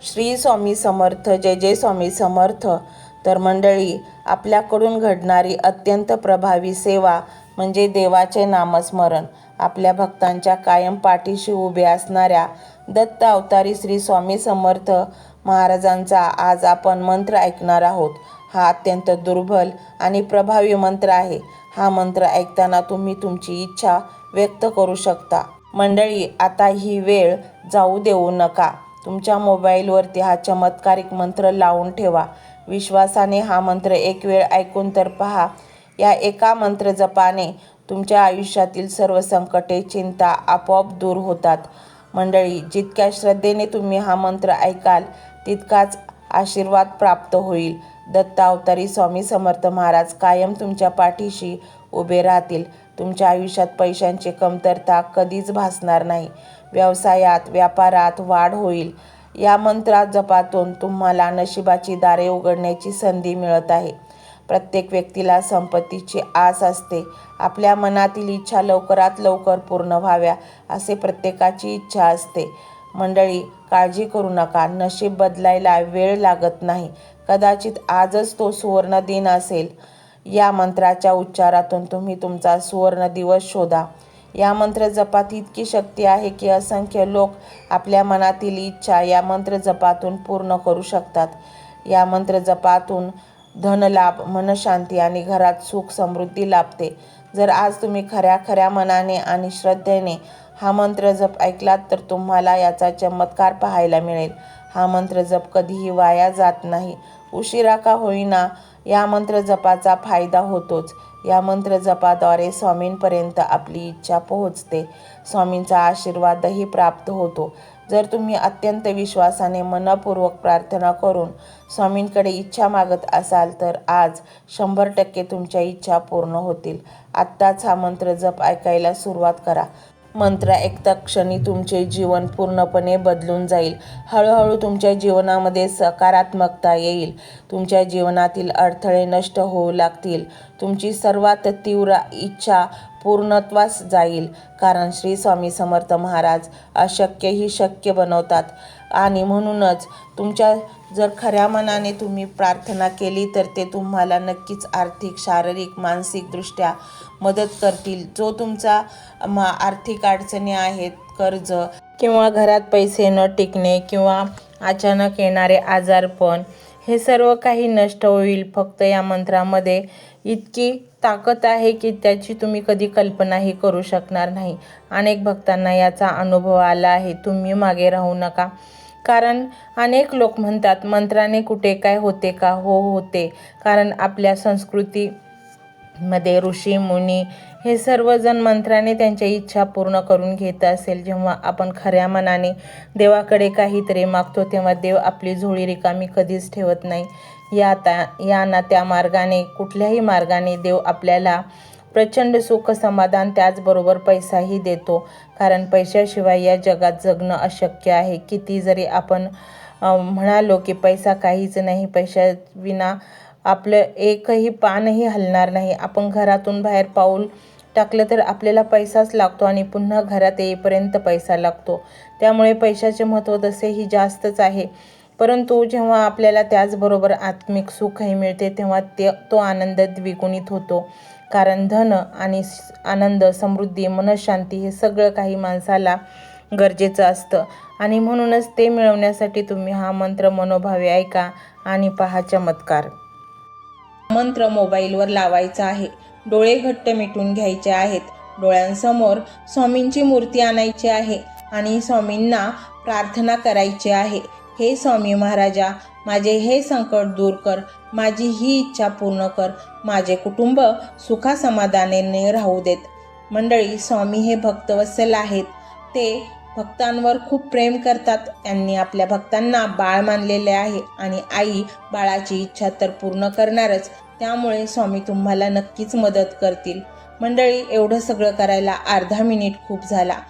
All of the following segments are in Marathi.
श्री स्वामी समर्थ. जय जय स्वामी समर्थ. तर मंडळी, आपल्याकडून घडणारी अत्यंत प्रभावी सेवा म्हणजे देवाचे नामस्मरण. आपल्या भक्तांच्या कायम पाठीशी उभे असणाऱ्या दत्त अवतारी श्री स्वामी समर्थ महाराजांचा आज आपण मंत्र ऐकणार आहोत. हा अत्यंत दुर्बल आणि प्रभावी मंत्र आहे. हा मंत्र ऐकताना तुम्ही तुमची इच्छा व्यक्त करू शकता. मंडळी, आता ही वेळ जाऊ देऊ नका. तुमच्या मोबाईलवरती हा चमत्कारिक मंत्र लावून ठेवा. विश्वासाने हा मंत्र एक वेळ ऐकून तर पहा. या एका मंत्र जपाने तुमच्या आयुष्यातील सर्व संकटे, चिंता आपोआप दूर होतात. मंडळी, जितक्या श्रद्धेने तुम्ही हा मंत्र ऐकाल तितकाच आशीर्वाद प्राप्त होईल. दत्त अवतारी स्वामी समर्थ महाराज कायम तुमच्या पाठीशी उभे राहतील. तुमच्या आयुष्यात पैशांची कमतरता कधीच भासणार नाही. व्यवसायात, व्यापारात वाढ होईल. या मंत्रा जपातून तुम्हाला नशिबाची दारे उघडण्याची संधी मिळत आहे. प्रत्येक व्यक्तीला संपत्तीची आस असते. आपल्या मनातील इच्छा लवकरात लवकर पूर्ण व्हाव्या असे प्रत्येकाची इच्छा असते. मंडळी, काळजी करू नका. नशीब बदलायला वेळ लागत नाही. कदाचित आजच तो सुवर्ण दिन असेल. या मंत्राच्या उच्चारातून तुम्ही तुमचा सुवर्ण दिवस शोधा. या मंत्र जपात इतकी शक्ती आहे की असंख्य लोक आपल्या मनातील इच्छा या मंत्र जपातून पूर्ण करू शकतात. या मंत्र जपातून धनलाभ, मनशांती आणि घरात सुख समृद्धी लाभते. जर आज तुम्ही खऱ्या मनाने आणि श्रद्धेने हा मंत्र जप ऐकलात तर तुम्हाला याचा चमत्कार पाहायला मिळेल. हा मंत्र जप कधीही वाया जात नाही. उशिरा का होईना या मंत्र जपाचा फायदा होतोच. या मंत्र जपाद्वारे स्वामींपर्यंत आपली इच्छा पोहोचते. स्वामींचा आशीर्वादही प्राप्त होतो. जर तुम्ही अत्यंत विश्वासाने मनपूर्वक प्रार्थना करून स्वामींकडे इच्छा मागत असाल तर आज 100% तुमच्या इच्छा पूर्ण होतील. आत्ताच हा मंत्र जप ऐकायला सुरुवात करा. मंत्र ऐकता क्षणी तुमचे जीवन पूर्णपणे बदलून जाईल. हळूहळू तुमच्या जीवनामध्ये सकारात्मकता येईल. तुमच्या जीवनातील अडथळे नष्ट होऊ लागतील. तुमची सर्वात तीव्र इच्छा पूर्णत्वास जाईल. कारण श्री स्वामी समर्थ महाराज अशक्य ही शक्य बनवतात. आणि म्हणूनच तुमच्या जर खऱ्या मनाने तुम्ही प्रार्थना केली तर ते तुम्हाला नक्कीच आर्थिक, शारीरिक, मानसिकदृष्ट्या मदत करतील. जो तुमचा आर्थिक अडचणी आहेत, कर्ज किंवा घरात पैसे न टिकणे किंवा अचानक येणारे आजारपण, हे सर्व काही नष्ट होईल. फक्त या मंत्रामध्ये इतकी ताकद आहे की त्याची तुम्ही कधी कल्पनाही करू शकणार नाही. अनेक भक्तांना याचा अनुभव आला आहे. तुम्ही मागे राहू नका. कारण अनेक लोक म्हणतात मंत्राने कुठे काय होते का? हो, होते. कारण आपल्या संस्कृतीमध्ये ऋषी मुनी हे सर्वजण मंत्राने त्यांच्या इच्छा पूर्ण करून घेत असेल. जेव्हा आपण खऱ्या मनाने देवाकडे काहीतरी मागतो तेव्हा देव आपली झोळी रिकामी कधीच ठेवत नाही. या ना त्या मार्गाने, कुठल्याही मार्गाने देव आपल्याला प्रचंड सुख, समाधान, त्याचबरोबर पैसाही देतो. कारण पैशाशिवाय या जगात जगणं अशक्य आहे. किती जरी आपण म्हणालो की पैसा काहीच नाही, पैशाविना आपलं एकही पानही हलणार नाही. आपण घरातून बाहेर पाऊल टाकलं तर आपल्याला पैसाच लागतो आणि पुन्हा घरात येईपर्यंत पैसा लागतो. त्यामुळे पैशाचे महत्त्व तसेही जास्तच आहे. परंतु जेव्हा आपल्याला त्याचबरोबर आत्मिक सुखही मिळते तेव्हा तो आनंद द्विगुणित होतो. कारण धन आणि आनंद, समृद्धी, मनशांती हे सगळं काही माणसाला गरजेचं असतं. आणि म्हणूनच ते मिळवण्यासाठी तुम्ही हा मंत्र मनोभावे ऐका आणि पहा चमत्कार. मंत्र मोबाईलवर लावायचा आहे. डोळे घट्ट मिटून घ्यायचे आहेत. डोळ्यांसमोर स्वामींची मूर्ती आणायची आहे आणि स्वामींना प्रार्थना करायची आहे. हे स्वामी महाराजा, माझे हे संकट दूर कर. माझी ही इच्छा पूर्ण कर. माझे कुटुंब सुखासमाधानाने राहू देत. मंडळी, स्वामी हे भक्तवत्सल आहेत. ते भक्तांवर खूप प्रेम करतात. त्यांनी आपल्या भक्तांना बाळ मानलेले आहे आणि आई बाळाची इच्छा तर पूर्ण करणारच. त्यामुळे स्वामी तुम्हाला नक्कीच मदत करतील. मंडळी, एवढं सगळं करायला अर्धा मिनिट खूप झाला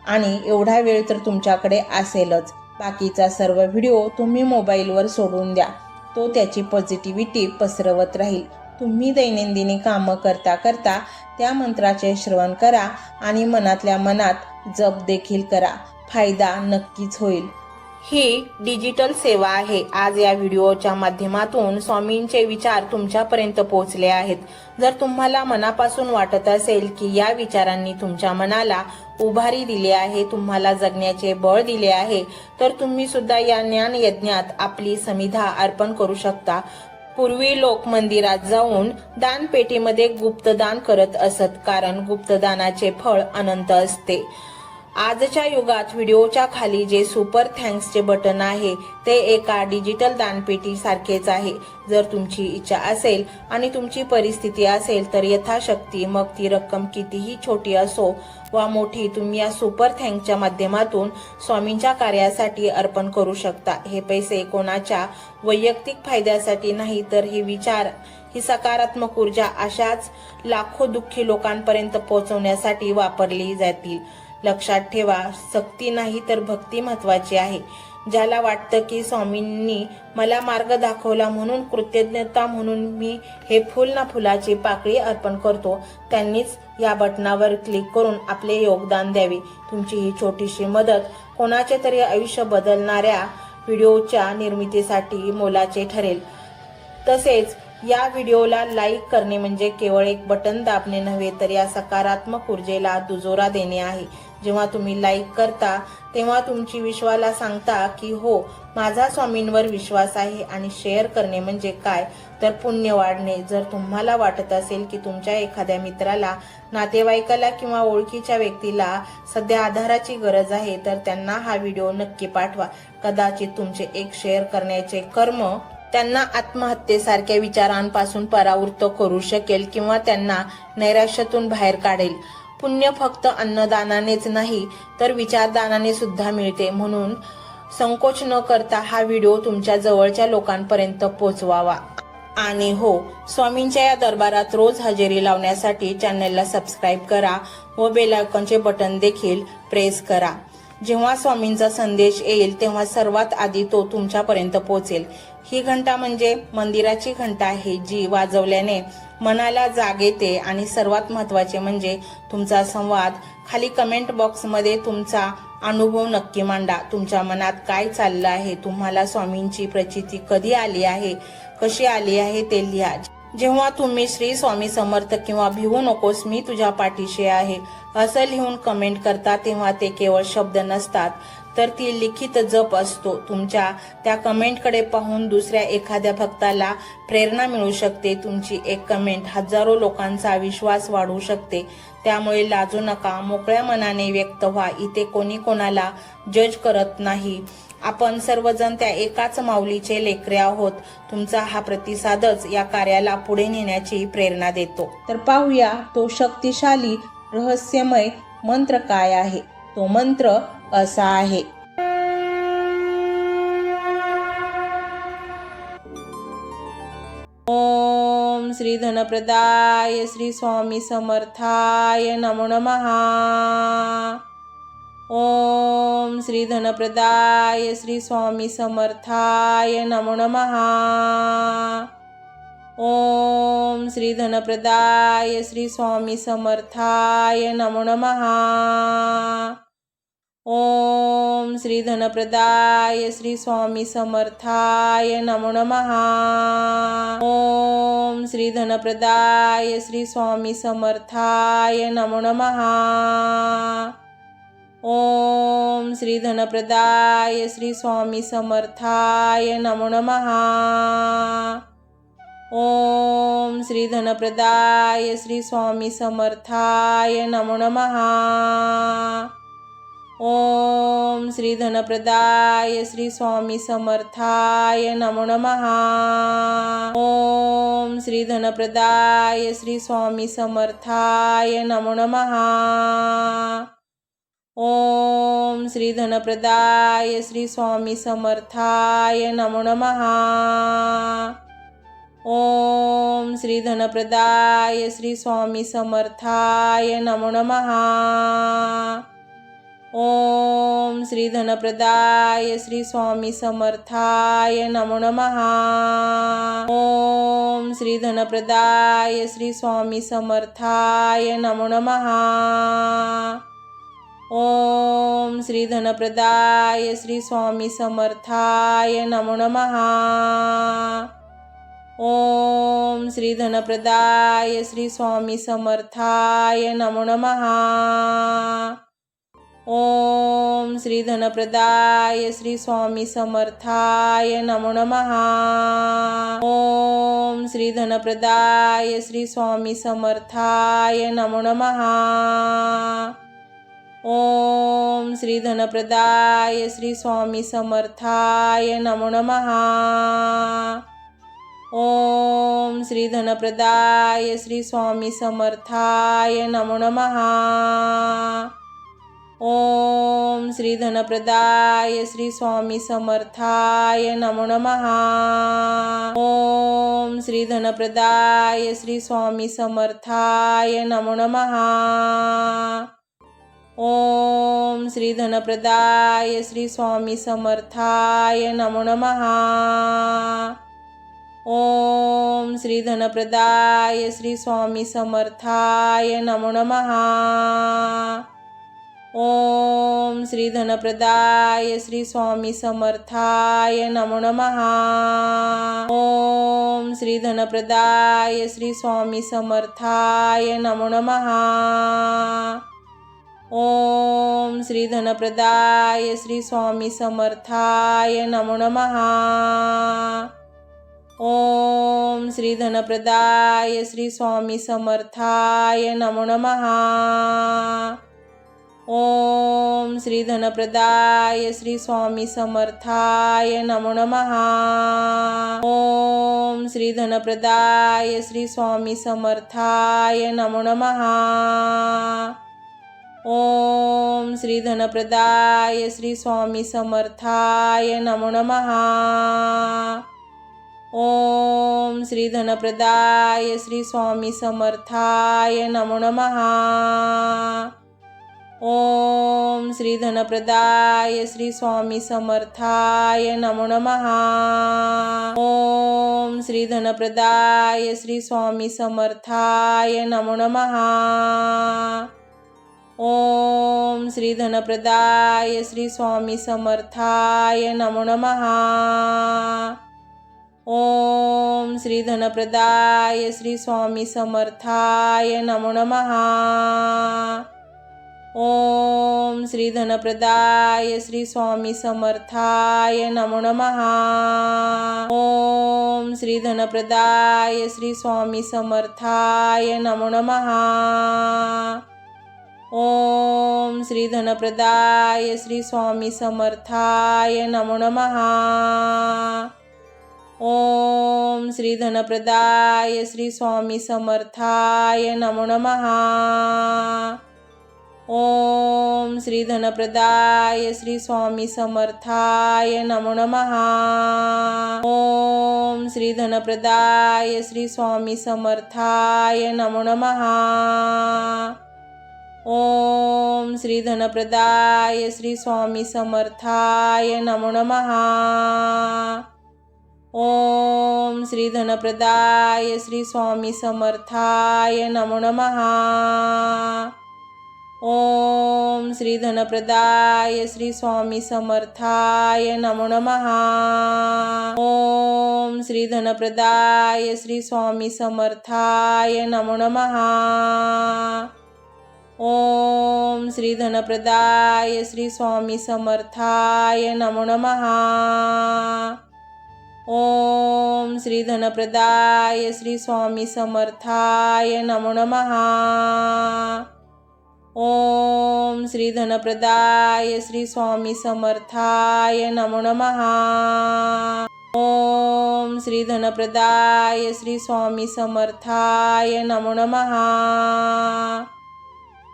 आणि एवढा वेळ तर तुमच्याकडे असेलच. बाकीचा सर्व व्हिडिओ तुम्ही मोबाईलवर सोडून द्या. तो त्याची पॉझिटिव्हिटी पसरवत राहील. तुम्ही दैनंदिनी कामं करता करता त्या मंत्राचे श्रवण करा आणि मनातल्या मनात जप देखील करा. फायदा नक्कीच होईल. ही डिजिटल सेवा आहे। आज या व्हिडिओच्या माध्यमातून स्वामींचे विचार तुमच्यापर्यंत पोहोचले आहेत। जर तुम्हाला मनापासून वाटत असेल की या विचारांनी तुमच्या मनाला उभारी दिली आहे, तुम्हाला जगण्याचे बळ दिले आहे, तर तुम्ही सुद्धा या ज्ञान यज्ञात आपली समिधा अर्पण करू शकता। पूर्वी लोक मंदिरात जाऊन दानपेटीमध्ये गुप्तदान करत असत, कारण गुप्तदानाचे फळ अनंत असते। आजच्या युगात व्हिडिओच्या खाली जे सुपर थँक्सचे बटन आहे ते एका डिजिटल दानपेटी सारखेच आहे। जर तुमची इच्छा असेल आणि तुमची परिस्थिती असेल तर यथाशक्ती, मग ती रक्कम कितीही छोटी असो वा मोठी, तुम्ही या सुपर थँक्सच्या माध्यमातून स्वामींच्या कार्यासाठी अर्पण करू शकता। हे पैसे कोणाच्या वैयक्तिक फायद्यासाठी नाही, तर हे विचार, ही सकारात्मक ऊर्जा अशाच लाखो दुःखी लोकांपर्यंत पोहोचवण्यासाठी वापरली जातील। लक्षात ठेवा, सक्ती नाही तर भक्ती महत्वाची आहे। ज्याला वाटतं की स्वामींनी मला मार्ग दाखवला म्हणून कृतज्ञता म्हणून मी हे फुल ना फुलाची पाकळी अर्पण करतो, त्यांनीच या बटनावर क्लिक करून आपले योगदान द्यावे। तुमची ही छोटीशी मदत कोणाचे तरी आयुष्य बदलणाऱ्या व्हिडिओच्या निर्मितीसाठी मोलाचे ठरेल। तसेच या व्हिडिओला लाईक करणे म्हणजे केवळ एक बटन दाबणे नव्हे, तर या सकारात्मक ऊर्जेला दुजोरा देणे आहे। जेव्हा तुम्ही लाईक करता तेव्हा तुमची विश्वाला सांगता की हो, माझा स्वामींवर विश्वास आहे। आणि शेअर करणे म्हणजे काय, तर पुण्य वाढणे। जर तुम्हाला वाटत असेल की तुमच्या एखाद्या मित्राला, नातेवाईकाला किंवा ओळखीच्या व्यक्तीला सध्या आधाराची गरज आहे, तर त्यांना हा व्हिडिओ नक्की पाठवा। कदाचित तुमचे एक शेअर करण्याचे कर्म त्यांना आत्महत्येसारख्या विचारांपासून परावृत्त करू शकेल किंवा त्यांना नैराश्यातून बाहेर काढेल। पुण्य फक्त अन्नदानानेच नाही, तर विचारदानाने सुद्धा मिळते। म्हणून संकोच न करता हा व्हिडिओ तुमच्या जवळच्या लोकांपर्यंत पोहोचवावा। आणि हो, स्वामींच्या या दरबारात रोज हजेरी लावण्यासाठी चॅनलला सबस्क्राईब करा व बेल आयकॉनचे बटन देखील प्रेस करा। जेव्हा स्वामींचा संदेश येईल तेव्हा सर्वात आधी तो तुमच्यापर्यंत पोहोचेल। ही घंटा म्हणजे मंदिराची घंटा आहे, जी वाजवल्याने मनाला जाग येते। आणि सर्वात महत्त्वाचे म्हणजे तुमचा संवाद। खाली कमेंट बॉक्समध्ये तुमचा अनुभव नक्की मांडा। तुमच्या मनात काय चाललं आहे, तुम्हाला स्वामींची प्रचिती कधी आली आहे, कशी आली आहे ते लिहा। जेव्हा तुम्ही श्री स्वामी समर्थ किंवा भिवू नकोस मी तुझ्या पाठीशी आहे असं लिहून कमेंट करता, तेव्हा ते केवळ शब्द नसतात, तर ती लिखित जप असतो। तुमच्या त्या कमेंटकडे पाहून दुसऱ्या एखाद्या भक्ताला प्रेरणा मिळू शकते। तुमची एक कमेंट हजारो लोकांचा विश्वास वाढवू शकते। त्यामुळे लाजू नका, मोकळ्या मनाने व्यक्त व्हा। इथे कोणी कोणाला जज करत नाही, आपण सर्वजण त्या एकाच माऊलीचे लेकरे आहोत। तुमचा हा प्रतिसादच या कार्याला पुढे नेण्याची प्रेरणा देतो। तर पाहूया तो शक्तिशाली रहस्यमय मंत्र काय आहे। तो मंत्र असा आहे, ओम श्री धनप्रदाय श्री स्वामी समर्थाय नमो नमः। ओम श्री धनप्रदाय श्री स्वामी समर्थाय नमो नमः। ओम श्री धनप्रदाय श्री स्वामी समर्थाय नमो नमः। ओम श्री धनप्रदाय श्री स्वामी समर्थाय नमो नमः। ओम श्री धनप्रदाय श्री स्वामी समर्थाय नमो नमः। ओम श्री धनप्रदाय श्री स्वामी समर्थाय नमो नमः। ओम श्री धनप्रदाय श्री स्वामी समर्थाय नमो नमः। ओम श्री धनप्रदाय श्री स्वामी समर्थाय नमो नमः। ओम श्री धनप्रदाय श्री स्वामी समर्थाय नमो नमः। ओम श्री धनप्रदाय श्री स्वामी समर्थाय नमो नमः। ओम श्री धनप्रदाय श्री स्वामी समर्थाय नमो नमः। ओम श्री धनप्रदाय श्री स्वामी समर्थाय नमो नमः। ओम श्री धनप्रदाय श्री स्वामी समर्थाय नमो नमः। ओम श्री धनप्रदाय श्री स्वामी समर्थाय नमो नमः। ओम श्री धनप्रदाय श्री स्वामी समर्थाय नमो नमः। ओम श्री धनप्रदाय श्री स्वामी समर्थाय नमो नमः। ओम श्री धनप्रदाय श्री स्वामी समर्थाय नमो नमः। ओम श्री धनप्रदाय श्री स्वामी समर्थाय नमो नमः। ओम श्री धनप्रदाय श्री स्वामी समर्थाय नमो नमः। ओम श्री धनप्रदाय श्री स्वामी समर्थाय नमो नमः। ओम श्री धनप्रदाय श्री स्वामी समर्थाय नमो नमः। ओम श्री धनप्रदाय श्री स्वामी समर्थाय नमो नमः। ओम श्री धनप्रदाय श्री स्वामी समर्थाय नमो नमः। ओम श्री धनप्रदाय श्री स्वामी समर्थाय नमो नमः। ओम श्री धनप्रदाय श्री स्वामी समर्थाय नमो नमः। ओम श्री धनप्रदाय श्री स्वामी समर्थाय नमो नमः। ओम श्री धनप्रदाय श्री स्वामी समर्थाय नमो नमः। ओम श्री धनप्रदाय श्री स्वामी समर्थाय नमो नमः। ओम श्री धनप्रदाय श्री स्वामी समर्थाय नमो नमः। ओम श्री धनप्रदाय श्री स्वामी समर्थाय नमो नमः। ओम श्री धनप्रदाय श्री स्वामी समर्थाय नमो नमः। ओम श्री धनप्रदाय श्री स्वामी समर्थाय नमो नमः। ओम श्री धनप्रदाय श्री स्वामी समर्थाय नमो नमः। ओम श्री धनप्रदाय श्री स्वामी समर्थाय नमो नमः। ओम श्री धनप्रदाय श्री स्वामी समर्थाय नमो नमः। ओम श्री धनप्रदाय श्री स्वामी समर्थाय नमो नमः। ओम श्री धनप्रदाय श्री स्वामी समर्थाय नमो नमः। ओम श्री धनप्रदाय श्री स्वामी समर्थाय नमो नमः। ओम श्री धनप्रदाय श्री स्वामी समर्थाय नमो नमः। ओम श्री धनप्रदाय श्री स्वामी समर्थाय नमो नमः। ओम श्री धनप्रदाय श्री स्वामी समर्थाय नमो नमः। ओम श्री धनप्रदाय श्री स्वामी समर्थाय नमो नमः। ओम श्री धनप्रदाय श्री स्वामी समर्थाय नमो नमः। ओम श्री धनप्रदाय श्री स्वामी समर्थाय नमो नमः। ओम श्री धनप्रदाय श्री स्वामी समर्थाय नमो नमः। ओम श्री धनप्रदाय श्री स्वामी समर्थाय नमो नमः। ओम श्री धनप्रदाय श्री स्वामी समर्थाय नमो नमः। ओम श्री धनप्रदाय श्री स्वामी समर्थाय नमो नमः। ओम श्री धनप्रदाय श्री स्वामी समर्थाय नमो नमः।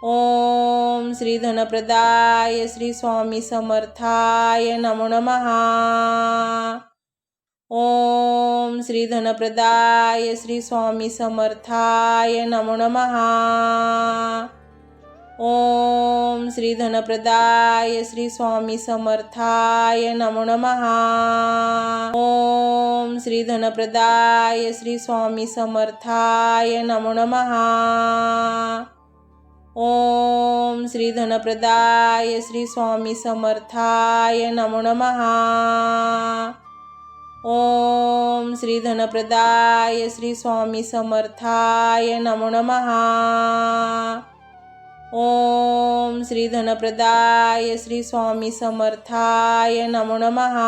ओम श्री धनप्रदाय श्री स्वामी समर्थाय नमो नमः। ओम श्री धनप्रदाय श्री स्वामी समर्थाय नमो नमः। ओम श्री धनप्रदाय श्री स्वामी समर्थाय नमो नमः। ओम श्री धनप्रदाय श्री स्वामी समर्थाय नमो नमः। ओम श्री धनप्रदाय श्री स्वामी समर्थाय नमो नमः। ओम श्री धनप्रदाय श्री स्वामी समर्थाय नमो नमः। ओम श्री धनप्रदाय श्री स्वामी समर्थाय नमो नमः।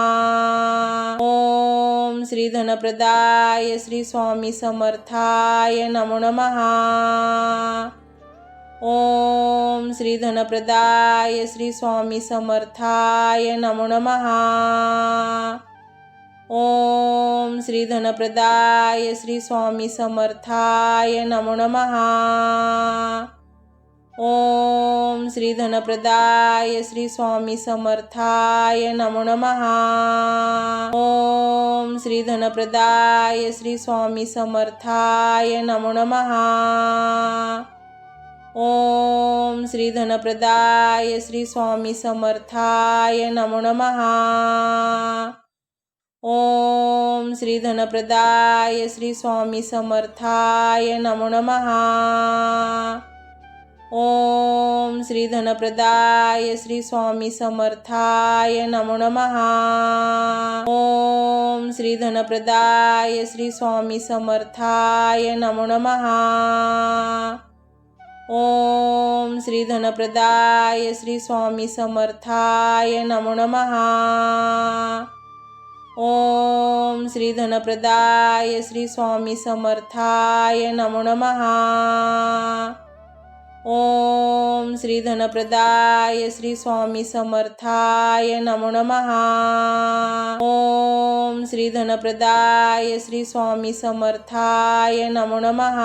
ओम श्री धनप्रदाय श्री स्वामी समर्थाय नमो नमः। ओम श्री धनप्रदाय श्री स्वामी समर्थाय नमो नमः। ओम श्री धनप्रदाय श्री स्वामी समर्थाय नमो नमः। ओम श्री धनप्रदाय श्री स्वामी समर्थाय नमो नमः। ओम श्री धनप्रदाय श्री स्वामी समर्थाय नमो नमः। ओम श्री धनप्रदाय श्री स्वामी समर्थाय नमो नमः। ओम श्री धनप्रदाय श्री स्वामी समर्थाय नमो नमः। ओम श्री धनप्रदाय श्री स्वामी समर्थाय नमो नमः। ओम श्री धनप्रदाय श्री स्वामी समर्थाय नमो नमः। ओम श्री धनप्रदाय श्री स्वामी समर्थाय नमो नमः। ओम श्री धनप्रदाय श्री स्वामी समर्थाय नमो नमः। ओम श्री धनप्रदाय श्री स्वामी समर्थाय नमो नमः। ओम श्री धनप्रदाय श्री स्वामी समर्थाय नमो नमः।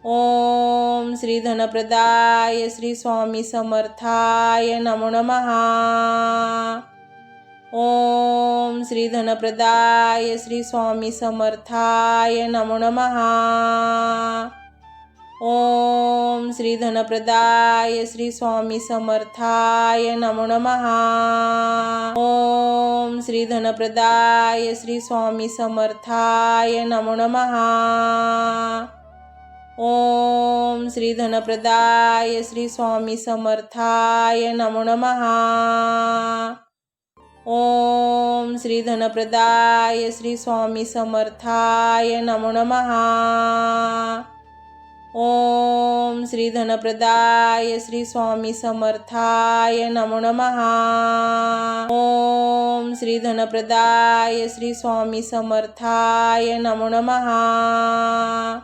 ओम श्री धनप्रदाय श्री स्वामी समर्थाय नमो नमः। ओम श्री धनप्रदाय श्री स्वामी समर्थाय नमो नमः। ओम श्री धनप्रदाय श्री स्वामी समर्थाय नमो नमः। ओम श्री धनप्रदाय श्री स्वामी समर्थाय नमो नमः। ओम श्री धनप्रदाय श्री स्वामी समर्थाय नमो नमः। ओम श्री धनप्रदाय श्री स्वामी समर्थाय नमो नमः। ओम श्री धनप्रदाय श्री स्वामी समर्थाय नमो नमः। ओम श्री धनप्रदाय श्री स्वामी समर्थाय नमो नमः।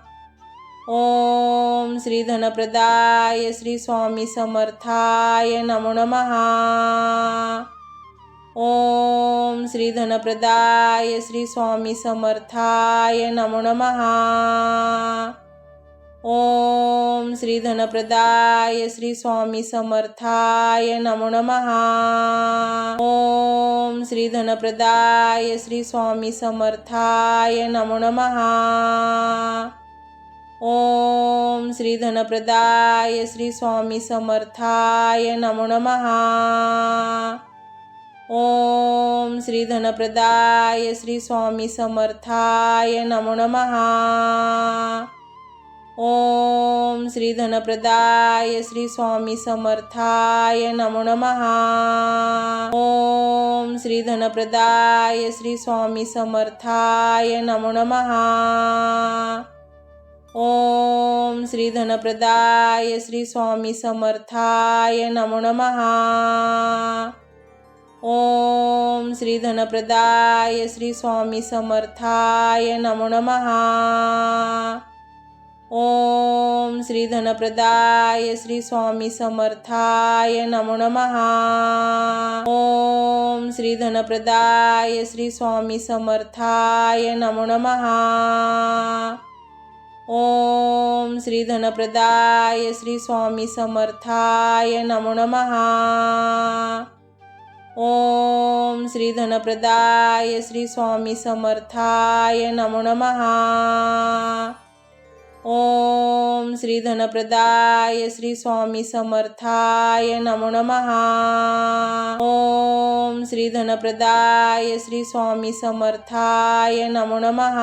ओम श्री धनप्रदाय श्री स्वामी समर्थाय नमो नमः। ओम श्री धनप्रदाय श्री स्वामी समर्थाय नमो नमः। ओम श्री धनप्रदाय श्री स्वामी समर्थाय नमो नमः। ओम श्री धनप्रदाय श्री स्वामी समर्थाय नमो नमः। ओम श्री धनप्रदाय श्री स्वामी समर्थाय नमो नमः। ओम श्री धनप्रदाय श्री स्वामी समर्थाय नमो नमः। ओम श्री धनप्रदाय श्री स्वामी समर्थाय नमो नमः। ओम श्री धनप्रदाय श्री स्वामी समर्थाय नमो नमः। ओम श्री धनप्रदाय श्री स्वामी समर्थाय नमो नमः। ओम श्री धनप्रदाय श्री स्वामी समर्थाय नमो नमः। ओम श्री धनप्रदाय श्री स्वामी समर्थाय नमो नमः। ओम श्री धनप्रदाय श्री स्वामी समर्थाय नमो नमः। ओम श्री धनप्रदाय श्री स्वामी समर्थाय नमो नमः। ओम श्री धनप्रदाय श्री स्वामी समर्थाय नमो नमः। ओम श्री धनप्रदाय श्री स्वामी समर्थाय नमो नमः। ओम श्री धनप्रदाय श्री स्वामी समर्थाय नमो नमः।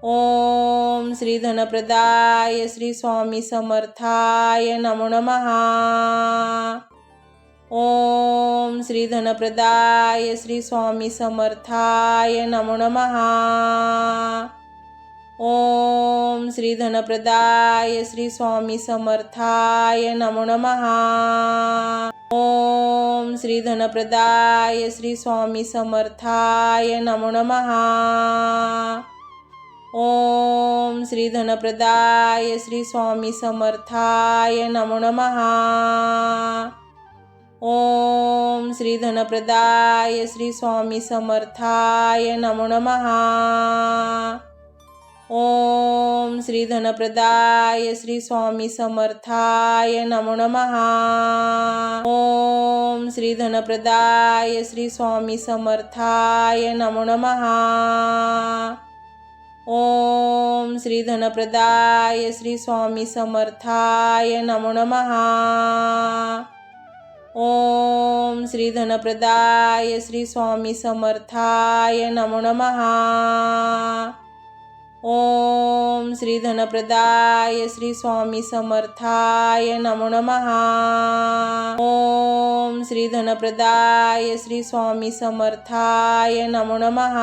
ओम श्री धनप्रदाय श्री स्वामी समर्थाय नमो नमः। ओम श्री धनप्रदाय श्री स्वामी समर्थाय नमो नमः। ओम श्री धनप्रदाय श्री स्वामी समर्थाय नमो नमः। ओम श्री धनप्रदाय श्री स्वामी समर्थाय नमो नमः। ओम श्री धनप्रदाय श्री स्वामी समर्थाय नमो नमः। ओम श्री धनप्रदाय श्री स्वामी समर्थाय नमो नमः। ओम श्री धनप्रदाय श्री स्वामी समर्थाय नमो नमः। ओम श्री धनप्रदाय श्री स्वामी समर्थाय नमो नमः। ओम श्री धनप्रदाय श्री स्वामी समर्थाय नमो नमः। ओम श्री धनप्रदाय श्री स्वामी समर्थाय नमो नमः। ओम श्री धनप्रदाय श्री स्वामी समर्थाय नमो नमः। ओम श्री धनप्रदाय श्री स्वामी समर्थाय नमो नमः।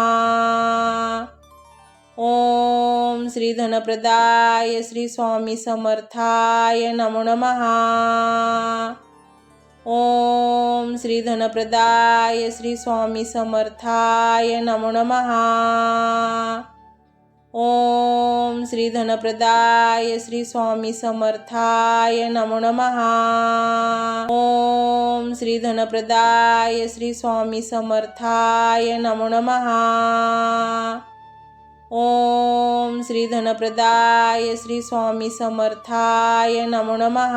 ओम श्री धनप्रदाय श्री स्वामी समर्थाय नमो नमः। ओम श्री धनप्रदाय श्री स्वामी समर्थाय नमो नमः। ओम श्री धनप्रदाय श्री स्वामी समर्थाय नमो नमः। ओम श्री धनप्रदाय श्री स्वामी समर्थाय नमो नमः। ओम श्री धनप्रदाय श्री स्वामी समर्थाय नमो नमः।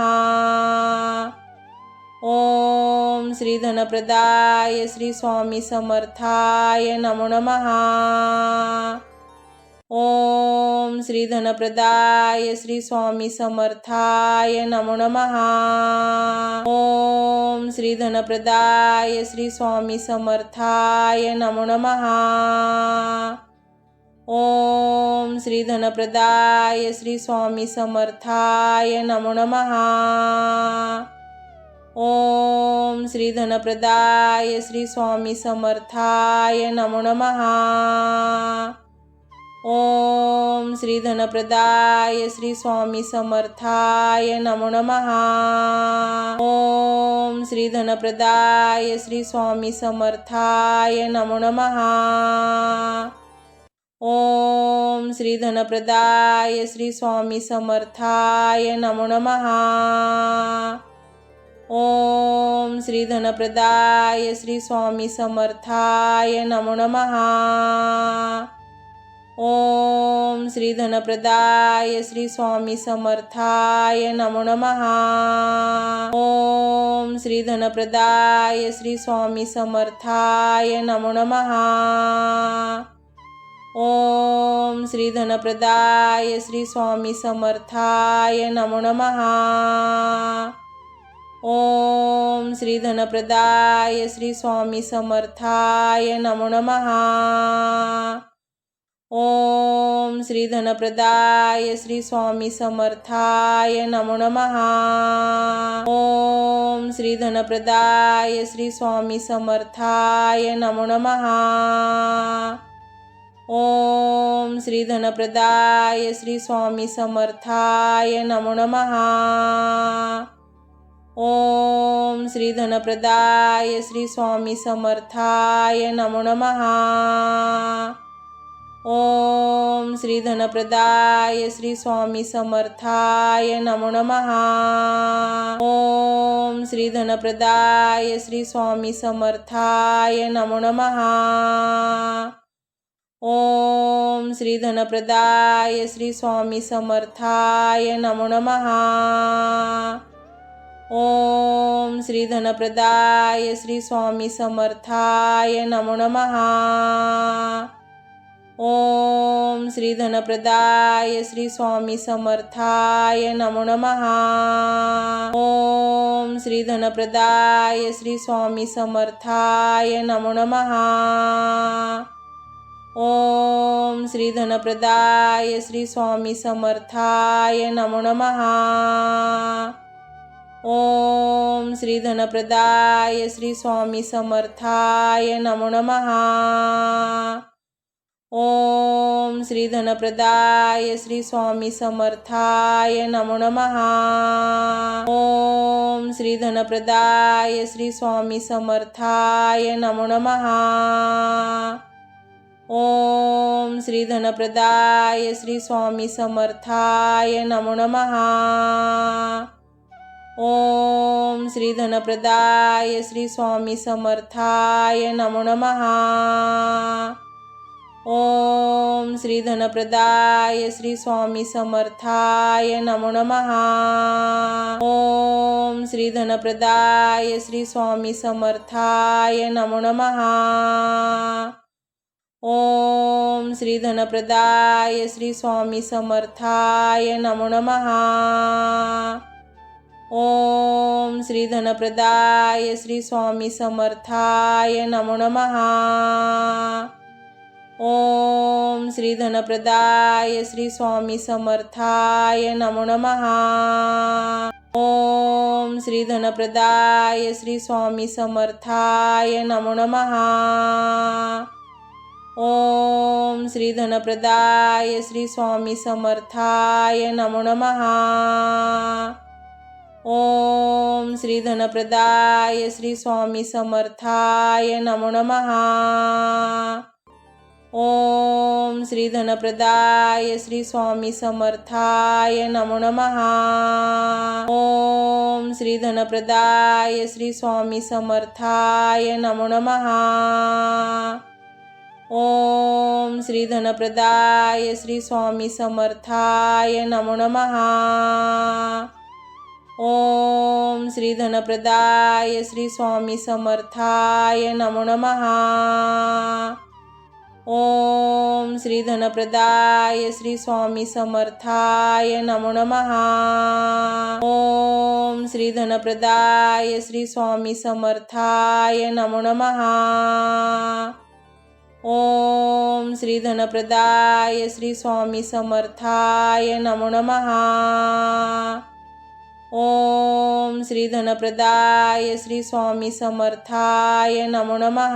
ओम श्री धनप्रदाय श्री स्वामी समर्थाय नमो नमः। ओम श्री धनप्रदाय श्री स्वामी समर्थाय नमो नमः। ओम श्री धनप्रदाय श्री स्वामी समर्थाय नमो नमः। ओम श्री धनप्रदाय श्री स्वामी समर्थाय नमो नमः। ओम श्री धनप्रदाय श्री स्वामी समर्थाय नमो नमः। ओम श्री धनप्रदाय श्री स्वामी समर्थाय नमो नमः। ओम श्री धनप्रदाय श्री स्वामी समर्थाय नमो नमः। ओम श्री धनप्रदाय श्री स्वामी समर्थाय नमो नमः। ओम श्री धनप्रदाय श्री स्वामी समर्थाय नमो नमः। ओम श्री धनप्रदाय श्री स्वामी समर्थाय नमो नमः। ओम श्री धनप्रदाय श्री स्वामी समर्थाय नमो नमः। ओम श्री धनप्रदाय श्री स्वामी समर्थाय नमो नमः। ओम श्री धनप्रदाय श्री स्वामी समर्थाय नमो नमः। ओम श्री धनप्रदाय श्री स्वामी समर्थाय नमो नमः। ओम श्री धनप्रदाय श्री स्वामी समर्थाय नमो नमः। ओम श्री धनप्रदाय श्री स्वामी समर्थाय नमो नमः। ओम श्री धनप्रदाय श्री स्वामी समर्थाय नमो नमः। ओम श्री धनप्रदाय श्री स्वामी समर्थाय नमो नमः। ओम श्री धनप्रदाय श्री स्वामी समर्थाय नमो नमः। ओम श्री धनप्रदाय श्री स्वामी समर्थाय नमो नमः। ओम श्री धनप्रदाय श्री स्वामी समर्थाय नमो नमः। ओम श्री धनप्रदाय श्री स्वामी समर्थाय नमो नमः। ओम श्री धनप्रदाय श्री स्वामी समर्थाय नमो नमः। ओम श्री धनप्रदाय श्री स्वामी समर्थाय नमो नमः। ओम श्री धनप्रदाय श्री स्वामी समर्थाय नमो नमः। ओम श्री धनप्रदाय श्री स्वामी समर्थाय नमो नमः। ओम श्री धनप्रदाय श्री स्वामी समर्थाय नमो नमः। ओम श्री धनप्रदाय श्री स्वामी समर्थाय नमो नमः। ओम श्री धनप्रदाय श्री स्वामी समर्थाय नमो नमः। ओम श्री धनप्रदाय श्री स्वामी समर्थाय नमो नमः। ओम श्री धनप्रदाय श्री स्वामी समर्थाय नमो नमः। ओम श्री धनप्रदाय श्री स्वामी समर्थाय नमो नमः। ओम श्री धनप्रदाय श्री स्वामी समर्थाय नमो नमः। ओम श्री धनप्रदाय श्री स्वामी समर्थाय नमो नमः। ओम श्री धनप्रदाय श्री स्वामी समर्थाय नमो नमः। ओम श्री धनप्रदाय श्री स्वामी समर्थाय नमो नमः। ओम श्री धनप्रदाय श्री स्वामी समर्थाय नमो नमः। ओम श्री धनप्रदाय श्री स्वामी समर्थाय नमो नमः। ओम श्री धनप्रदाय श्री स्वामी समर्थाय नमो नमः। ओम श्री धनप्रदाय श्री स्वामी समर्थाय नमो नमः। ओम श्री धनप्रदाय श्री स्वामी समर्थाय नमो नमः। ओम श्री धनप्रदाय श्री स्वामी समर्थाय नमो नमः। ओम श्री धनप्रदाय श्री स्वामी समर्थाय नमो नमः। ओम श्री धनप्रदाय श्री स्वामी समर्थाय नमो नमः। ओम श्री धनप्रदाय श्री स्वामी समर्थाय नमो नमः।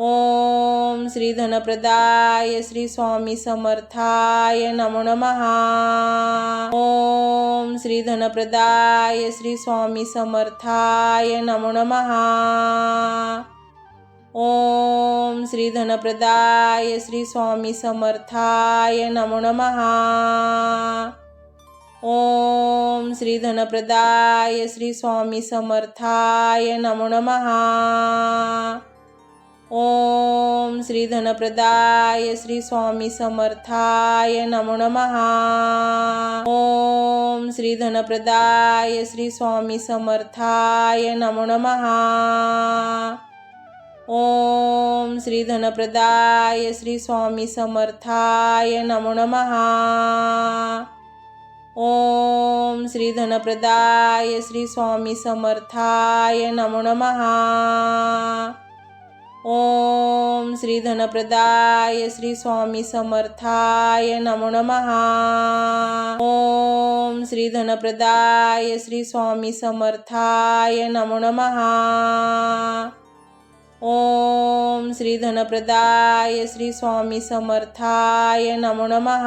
ओम श्री धनप्रदाय श्री स्वामी समर्थाय नमो नमः। ओम श्री धनप्रदाय श्री स्वामी समर्थाय नमो नमः। ओम श्री धनप्रदाय श्री स्वामी समर्थाय नमो नमः। ओम श्री धनप्रदाय श्री स्वामी समर्थाय नमो नमः। ओम श्री धनप्रदाय श्री स्वामी समर्थाय नमो नमः। ओम श्री धनप्रदाय श्री स्वामी समर्थाय नमो नमः। ओम श्री धनप्रदाय श्री स्वामी समर्थाय नमो नमः। ओम श्री धनप्रदाय श्री स्वामी समर्थाय नमो नमः। ओम श्री धनप्रदाय श्री स्वामी समर्थाय नमो नमः। ओम श्री धनप्रदाय श्री स्वामी समर्थाय नमो नमः। ओम श्री धनप्रदाय श्री स्वामी समर्थाय नमो नमः।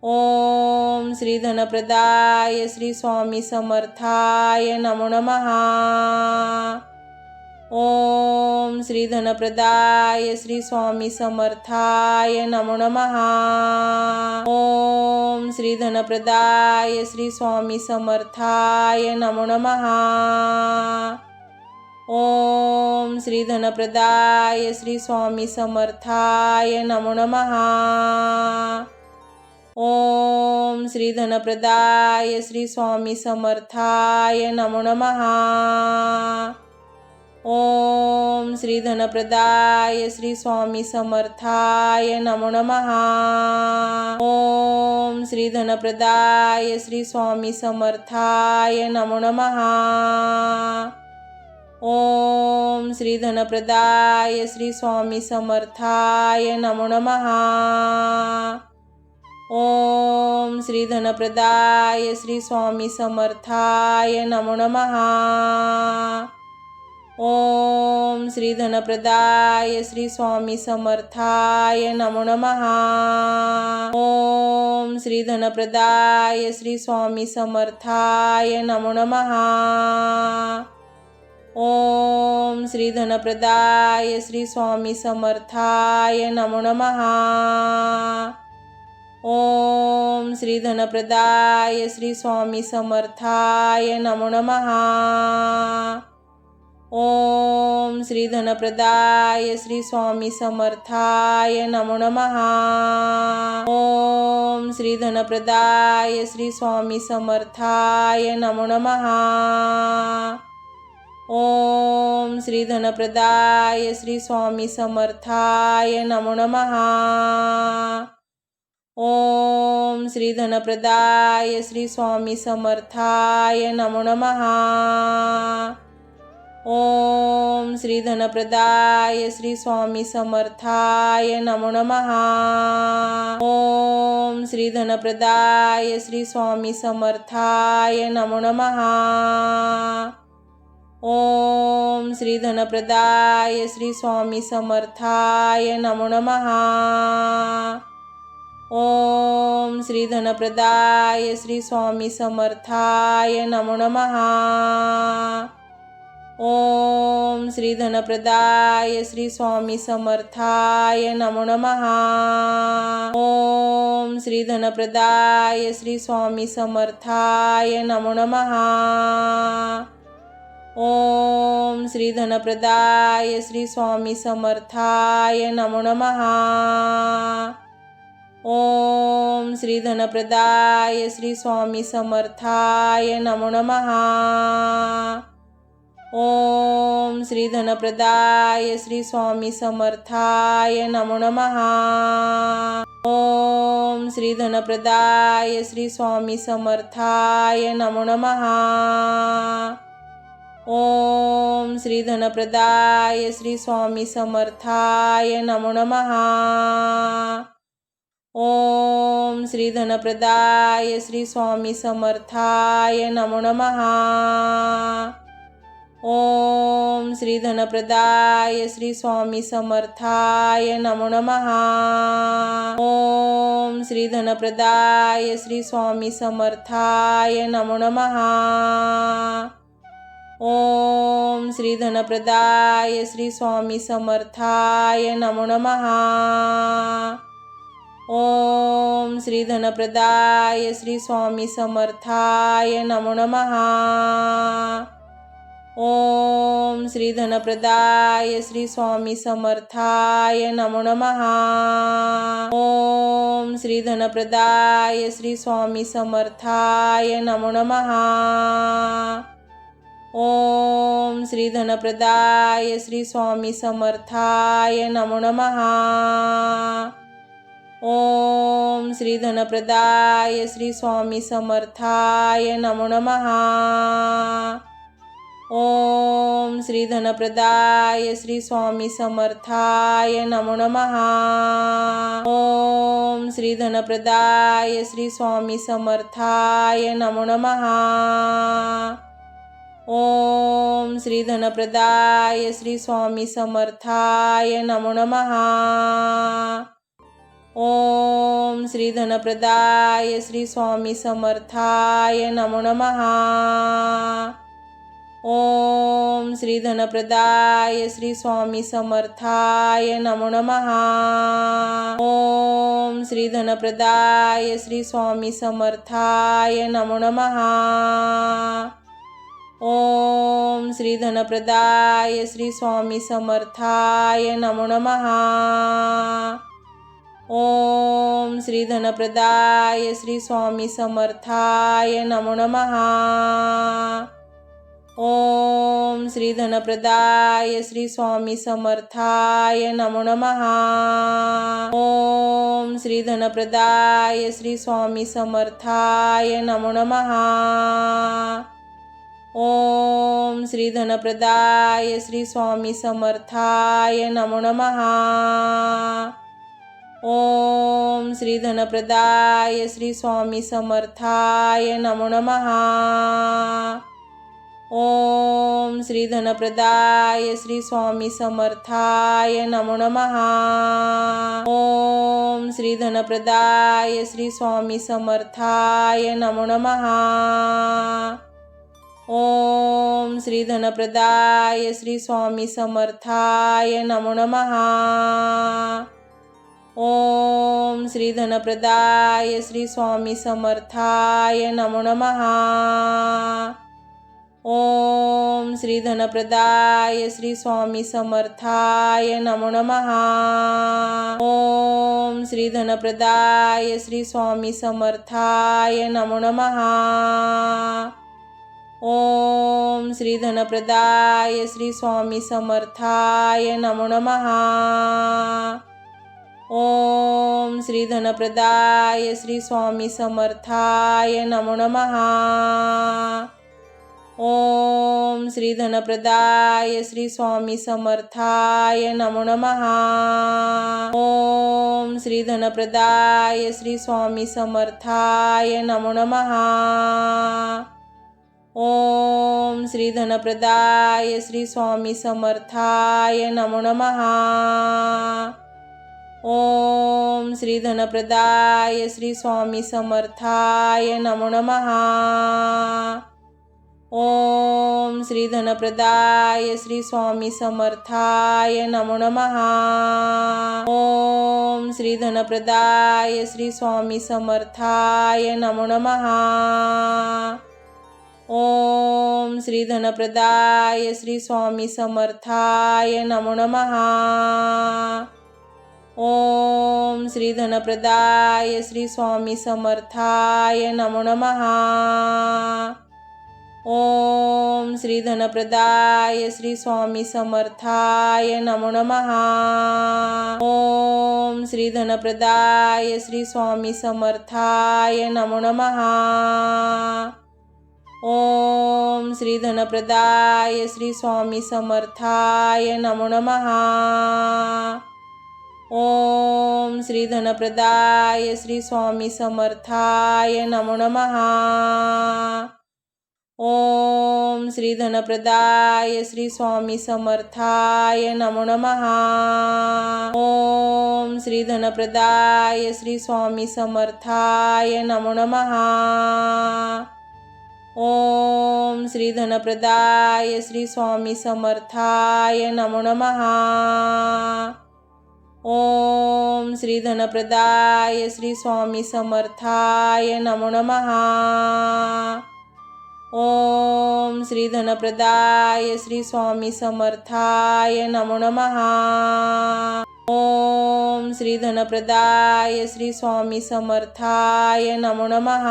ओम श्री धनप्रदाय श्री स्वामी समर्थाय नमो नमः। ओम श्री धनप्रदाय श्री स्वामी समर्थाय नमो नमः। ओम श्री धनप्रदाय श्री स्वामी समर्थाय नमो नमः। ओम श्री धनप्रदाय श्री स्वामी समर्थाय नमो नमः। ओम श्री धनप्रदाय श्री स्वामी समर्थाय नमो नमः। ओम श्री धनप्रदाय श्री स्वामी समर्थाय नमो नमः। ओम श्री धनप्रदाय श्री स्वामी समर्थाय नमो नमः। ओम श्री धनप्रदाय श्री स्वामी समर्थाय नमो नमः। ओम श्री धनप्रदाय श्री स्वामी समर्थाय नमो नमः। ओम श्री धनप्रदाय श्री स्वामी समर्थाय नमो नमः। ओम श्री धनप्रदाय श्री स्वामी समर्थाय नमो नमः। ओम श्री धनप्रदाय श्री स्वामी समर्थाय नमो नमः। ओम श्री धनप्रदाय श्री स्वामी समर्थाय नमो नमः। ओम श्री धनप्रदाय श्री स्वामी समर्थाय नमो नमः। ओम श्री धनप्रदाय श्री स्वामी समर्थाय नमो नमः। ओम श्री धनप्रदाय श्री स्वामी समर्थाय नमो नमः। ओम श्री धनप्रदाय श्री स्वामी समर्थाय नमो नमः। ओम श्री धनप्रदाय श्री स्वामी समर्थाय नमो नमः। ओम श्री धनप्रदाय श्री स्वामी समर्थाय नमो नमः। ओम श्री धनप्रदाय श्री स्वामी समर्थाय नमो नमः। ओम श्री धनप्रदाय श्री स्वामी समर्थाय नमो नमः। ओम श्री धनप्रदाय श्री स्वामी समर्थाय नमो नमः। ओम श्री धनप्रदाय श्री स्वामी समर्थाय नमो नमः। ओम श्री धनप्रदाय श्री स्वामी समर्थाय नमो नमः। ओम श्री धनप्रदाय श्री स्वामी समर्थाय नमो नमः। ओम श्री धनप्रदाय श्री स्वामी समर्थाय नमो नमः। ओम श्री धनप्रदाय श्री स्वामी समर्थाय नमो नमः। ओम श्री धनप्रदाय श्री स्वामी समर्थाय नमो नमः। ओम श्री धनप्रदाय श्री स्वामी समर्थाय नमो नमः। ओम श्री धनप्रदाय श्री स्वामी समर्थाय नमो नमः। ओम श्री धनप्रदाय श्री स्वामी समर्थाय नमो नमः। ओम श्री धनप्रदाय श्री स्वामी समर्थाय नमो नमः। ओम श्री धनप्रदाय श्री स्वामी समर्थाय नमो नमः। ओम श्री धनप्रदाय श्री स्वामी समर्थाय नमो नमः। ओम श्री धनप्रदाय श्री स्वामी समर्थाय नमो नमः। ओम श्री धनप्रदाय श्री स्वामी समर्थाय नमो नमः। ओम श्री धनप्रदाय श्री स्वामी समर्थाय नमो नमः। ओम श्री धनप्रदाय श्री स्वामी समर्थाय नमो नमः। ओम श्री धनप्रदाय श्री स्वामी समर्थाय नमो नमः। ओम श्री धनप्रदाय श्री स्वामी समर्थाय नमो नमः। ओम श्री धनप्रदाय श्री स्वामी समर्थाय नमो नमः। ओम श्री धनप्रदाय श्री स्वामी समर्थाय नमो नमः। ओम श्री धनप्रदाय श्री स्वामी समर्थाय नमो नमः। ओम श्री धनप्रदाय श्री स्वामी समर्थाय नमो नमः। ओम श्री धनप्रदाय श्री स्वामी समर्थाय नमो नमः। ओम श्री धनप्रदाय श्री स्वामी समर्थाय नमो नमः। ओम श्री धनप्रदाय श्री स्वामी समर्थाय नमो नमः। ओम श्री धनप्रदाय श्री स्वामी समर्थाय नमो नमः। ओम श्री धनप्रदाय श्री स्वामी समर्थाय नमो नमः। ओम श्री धनप्रदाय श्री स्वामी समर्थाय नमो नमः। ओम श्री धनप्रदाय श्री स्वामी समर्थाय नमो नमः। ओम श्री धनप्रदाय श्री स्वामी समर्थाय नमो नमः। ओम श्री धनप्रदाय श्री स्वामी समर्थाय नमो नमः। ओम श्री धनप्रदाय श्री स्वामी समर्थाय नमो नमः। ओम श्री धनप्रदाय श्री स्वामी समर्थाय नमो नमः। ओम श्री धनप्रदाय श्री स्वामी समर्थाय नमो नमः। ओम श्री धनप्रदाय श्री स्वामी समर्थाय नमो नमः। ओम श्री धनप्रदाय श्री स्वामी समर्थाय नमो नमः। ओम श्री धनप्रदाय श्री स्वामी समर्थाय नमो नमः। ओम श्री धनप्रदाय श्री स्वामी समर्थाय नमो नमः। ओम श्री धनप्रदाय श्री स्वामी समर्थाय नमो नमः। ओम श्री धनप्रदाय श्री स्वामी समर्थाय नमो नमः। ओम श्री धनप्रदाय श्री स्वामी समर्थाय नमो नमः। ओम श्री धनप्रदाय श्री स्वामी समर्थाय नमो नमः। ओम श्री धनप्रदाय श्री स्वामी समर्थाय नमो नमः। ओम श्री धनप्रदाय श्री स्वामी समर्थाय नमो नमः। ओम श्री धनप्रदाय श्री स्वामी समर्थाय नमो नमः। ओम श्री धनप्रदाय श्री स्वामी समर्थाय नमो नमः। ओम श्री धनप्रदाय श्री स्वामी समर्थाय नमो नमः। ओम श्री धनप्रदाय श्री स्वामी समर्थाय नमो नमः। ओम श्री धनप्रदाय श्री स्वामी समर्थाय नमो नमः। ओम श्री धनप्रदाय श्री स्वामी समर्थाय नमो नमः। ओम श्री धनप्रदाय श्री स्वामी समर्थाय नमो नमः। ओम श्री धनप्रदाय श्री स्वामी समर्थाय नमो नमः। ओम श्री धनप्रदाय श्री स्वामी समर्थाय नमो नमः।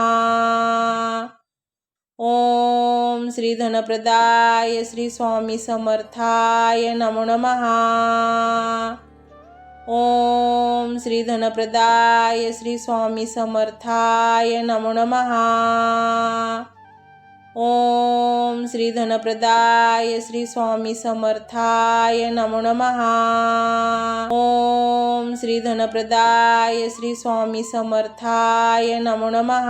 ओम श्री धनप्रदाय श्री स्वामी समर्थाय नमो नमः। ओम श्री धनप्रदाय श्री स्वामी समर्थाय नमो नमः। ओम श्री धनप्रदाय श्री स्वामी समर्थाय नमो नमः। ओम श्री धनप्रदाय श्री स्वामी समर्थाय नमो नमः।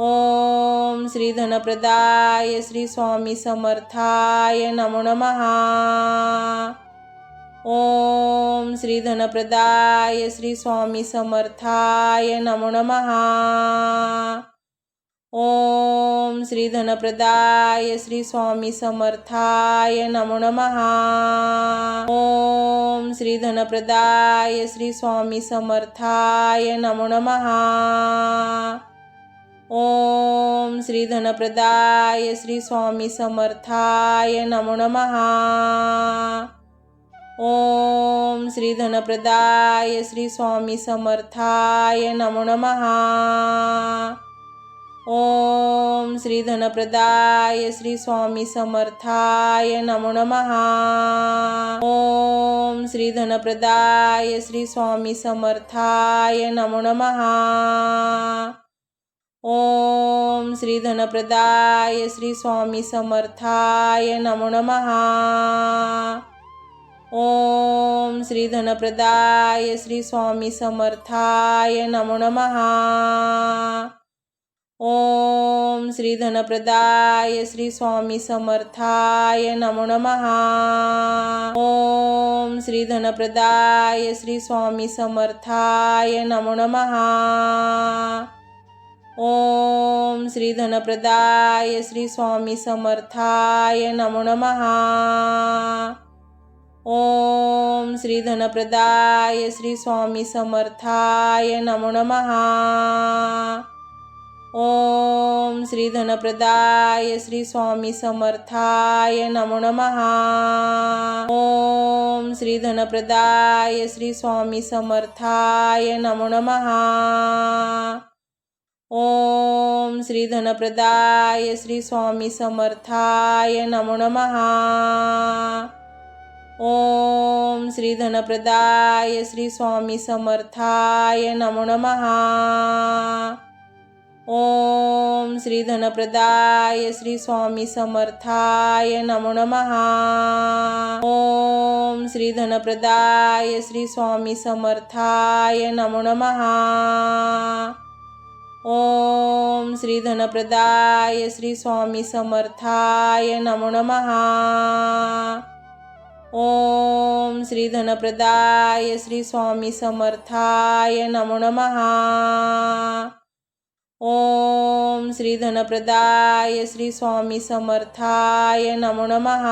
ओम श्री धनप्रदाय श्री स्वामी समर्थाय नमो नमः। ओम श्री धनप्रदाय श्री स्वामी समर्थाय नमो नमः। ओम श्री धनप्रदाय श्री स्वामी समर्थाय नमो नमः। ओम श्री धनप्रदाय श्री स्वामी समर्थाय नमो नमः। ओम श्री धनप्रदाय श्री स्वामी समर्थाय नमो नमः। ओम श्री धनप्रदाय श्री स्वामी समर्थाय नमो नमः। ओम श्री धनप्रदाय श्री स्वामी समर्थाय नमो नमः। ओम श्री धनप्रदाय श्री स्वामी समर्थाय नमो नमः। ओम ओम श्री धनप्रदाय श्री स्वामी समर्थाय नमो नमः। ओम श्री धनप्रदाय श्री स्वामी समर्थाय नमो नमः। ओम श्री धनप्रदाय श्री स्वामी समर्थाय नमो नमः। ओम श्री धनप्रदाय श्री स्वामी समर्थाय नमो नमः। ओम श्री धनप्रदाय श्री स्वामी समर्थाय नमो नमः। ओम श्री धनप्रदाय श्री स्वामी समर्थाय नमो नमः। ओम श्री धनप्रदाय श्री स्वामी समर्थाय नमो नमः। ओम श्री धनप्रदाय श्री स्वामी समर्थाय नमो नमः। ओम श्री धनप्रदाय श्री स्वामी समर्थाय नमो नमः। ओम श्री धनप्रदाय श्री स्वामी समर्थाय नमो नमः। ओम श्री धनप्रदाय श्री स्वामी समर्थाय नमो नमः। ओम श्री धनप्रदाय श्री स्वामी समर्थाय नमो नमः। ओम श्री धनप्रदाय श्री स्वामी समर्थाय नमो नमः। ओम श्री धनप्रदाय श्री स्वामी समर्थाय नमो नमः। ओम श्री धनप्रदाय श्री स्वामी समर्थाय नमो नमः।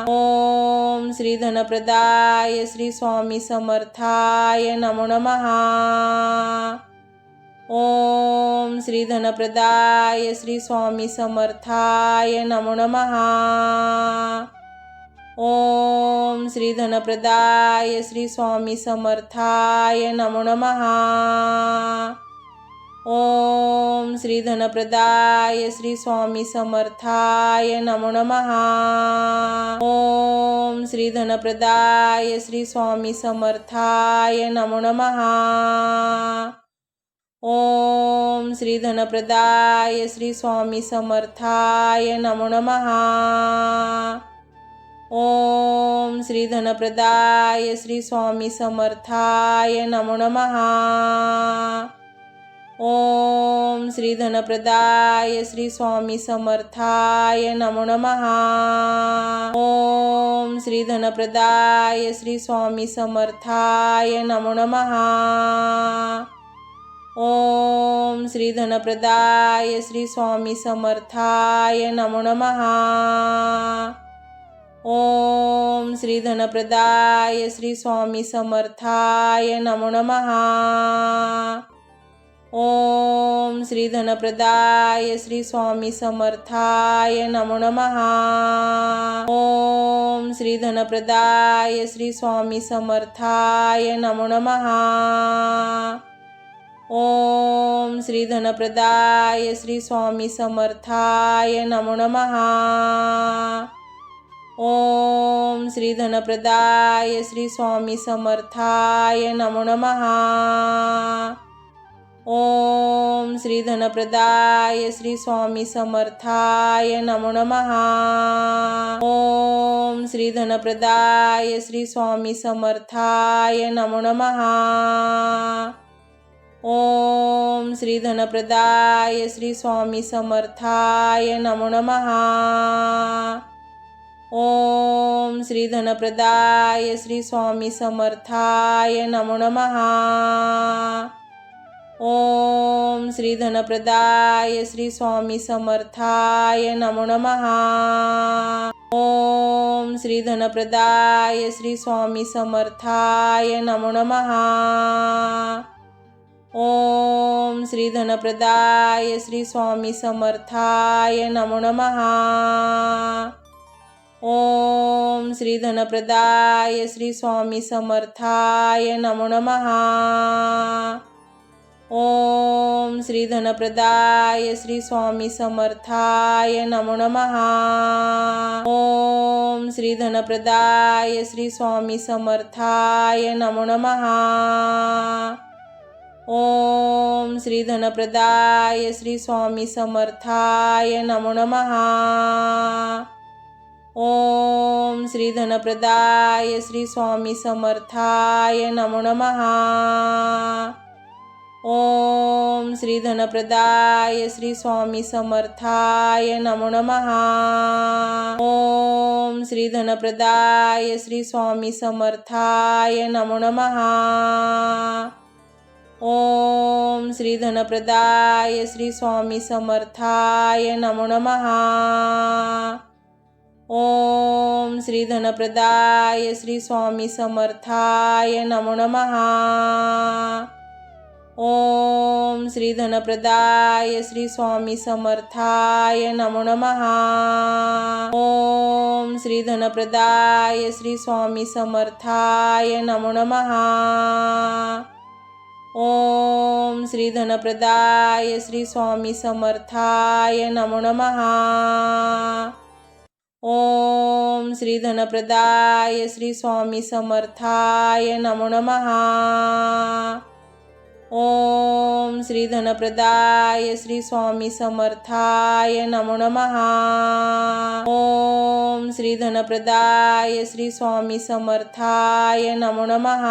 ओम श्री धनप्रदाय श्री स्वामी समर्थाय नमो नमः। ओम श्री धनप्रदाय श्री स्वामी समर्थाय नमो नमः। ओम श्री धनप्रदाय श्री स्वामी समर्थाय नमो नमः। ओम श्री धनप्रदाय श्री स्वामी समर्थाय नमो नमः। ओम श्री धनप्रदाय श्री स्वामी समर्थाय नमो नमः। ओम श्री धनप्रदाय श्री स्वामी समर्थाय नमो नमः। ओम श्री धनप्रदाय श्री स्वामी समर्थाय नमो नमः। ओम श्री धनप्रदाय श्री स्वामी समर्थाय नमो नमः। ओम श्री धनप्रदाय श्री स्वामी समर्थाय नमो नमः। ओम श्री धनप्रदाय श्री स्वामी समर्थाय नमो नमः। ओम श्री धनप्रदाय श्री स्वामी समर्थाय नमो नमः। ओम श्री धनप्रदाय श्री स्वामी समर्थाय नमो नमः। ओम श्री धनप्रदाय श्री स्वामी समर्थाय नमो नमः। ओम श्री धनप्रदाय श्री स्वामी समर्थाय नमो नमः। ओम श्री धनप्रदाय श्री स्वामी समर्थाय नमो नमः। ओम श्री धनप्रदाय श्री स्वामी समर्थाय नमो नमः। ओम श्री धनप्रदाय श्री स्वामी समर्थाय नमो नमः। ओम श्री धनप्रदाय श्री स्वामी समर्थाय नमो नमः। ओम श्री धनप्रदाय श्री स्वामी समर्थाय नमो नमः। ओम श्री धनप्रदाय श्री स्वामी समर्थाय नमो नमः। ओम श्री धनप्रदाय श्री स्वामी समर्थाय नमो नमः। ओम श्री धनप्रदाय श्री स्वामी समर्थाय नमो नमः। ओम श्री धनप्रदाय श्री स्वामी समर्थाय नमो नमः। ओम श्री धनप्रदाय श्री स्वामी समर्थाय नमो नमः। ओम श्री धनप्रदाय श्री स्वामी समर्थाय नमो नमः। ओम श्री धनप्रदाय श्री स्वामी समर्थाय नमो नमः। ओम श्री धनप्रदाय श्री स्वामी समर्थाय नमो नमः। ओम श्री धनप्रदाय श्री स्वामी समर्थाय नमो नमः। ओम श्री धनप्रदाय श्री स्वामी समर्थाय नमो नमः। ओम श्री धनप्रदाय श्री स्वामी समर्थाय नमो नमः। ओम श्री धनप्रदाय श्री स्वामी समर्थाय नमो नमः। ओम श्री धनप्रदाय श्री स्वामी समर्थाय नमो नमः। ओम श्री धनप्रदाय श्री स्वामी समर्थाय नमो नमः। ओम श्री धनप्रदाय श्री स्वामी समर्थाय नमो नमः। ओम श्री धनप्रदाय श्री स्वामी समर्थाय नमो नमः। ओम श्री धनप्रदाय श्री स्वामी समर्थाय नमो नमः। ओम श्री धनप्रदाय श्री स्वामी समर्थाय नमो नमः।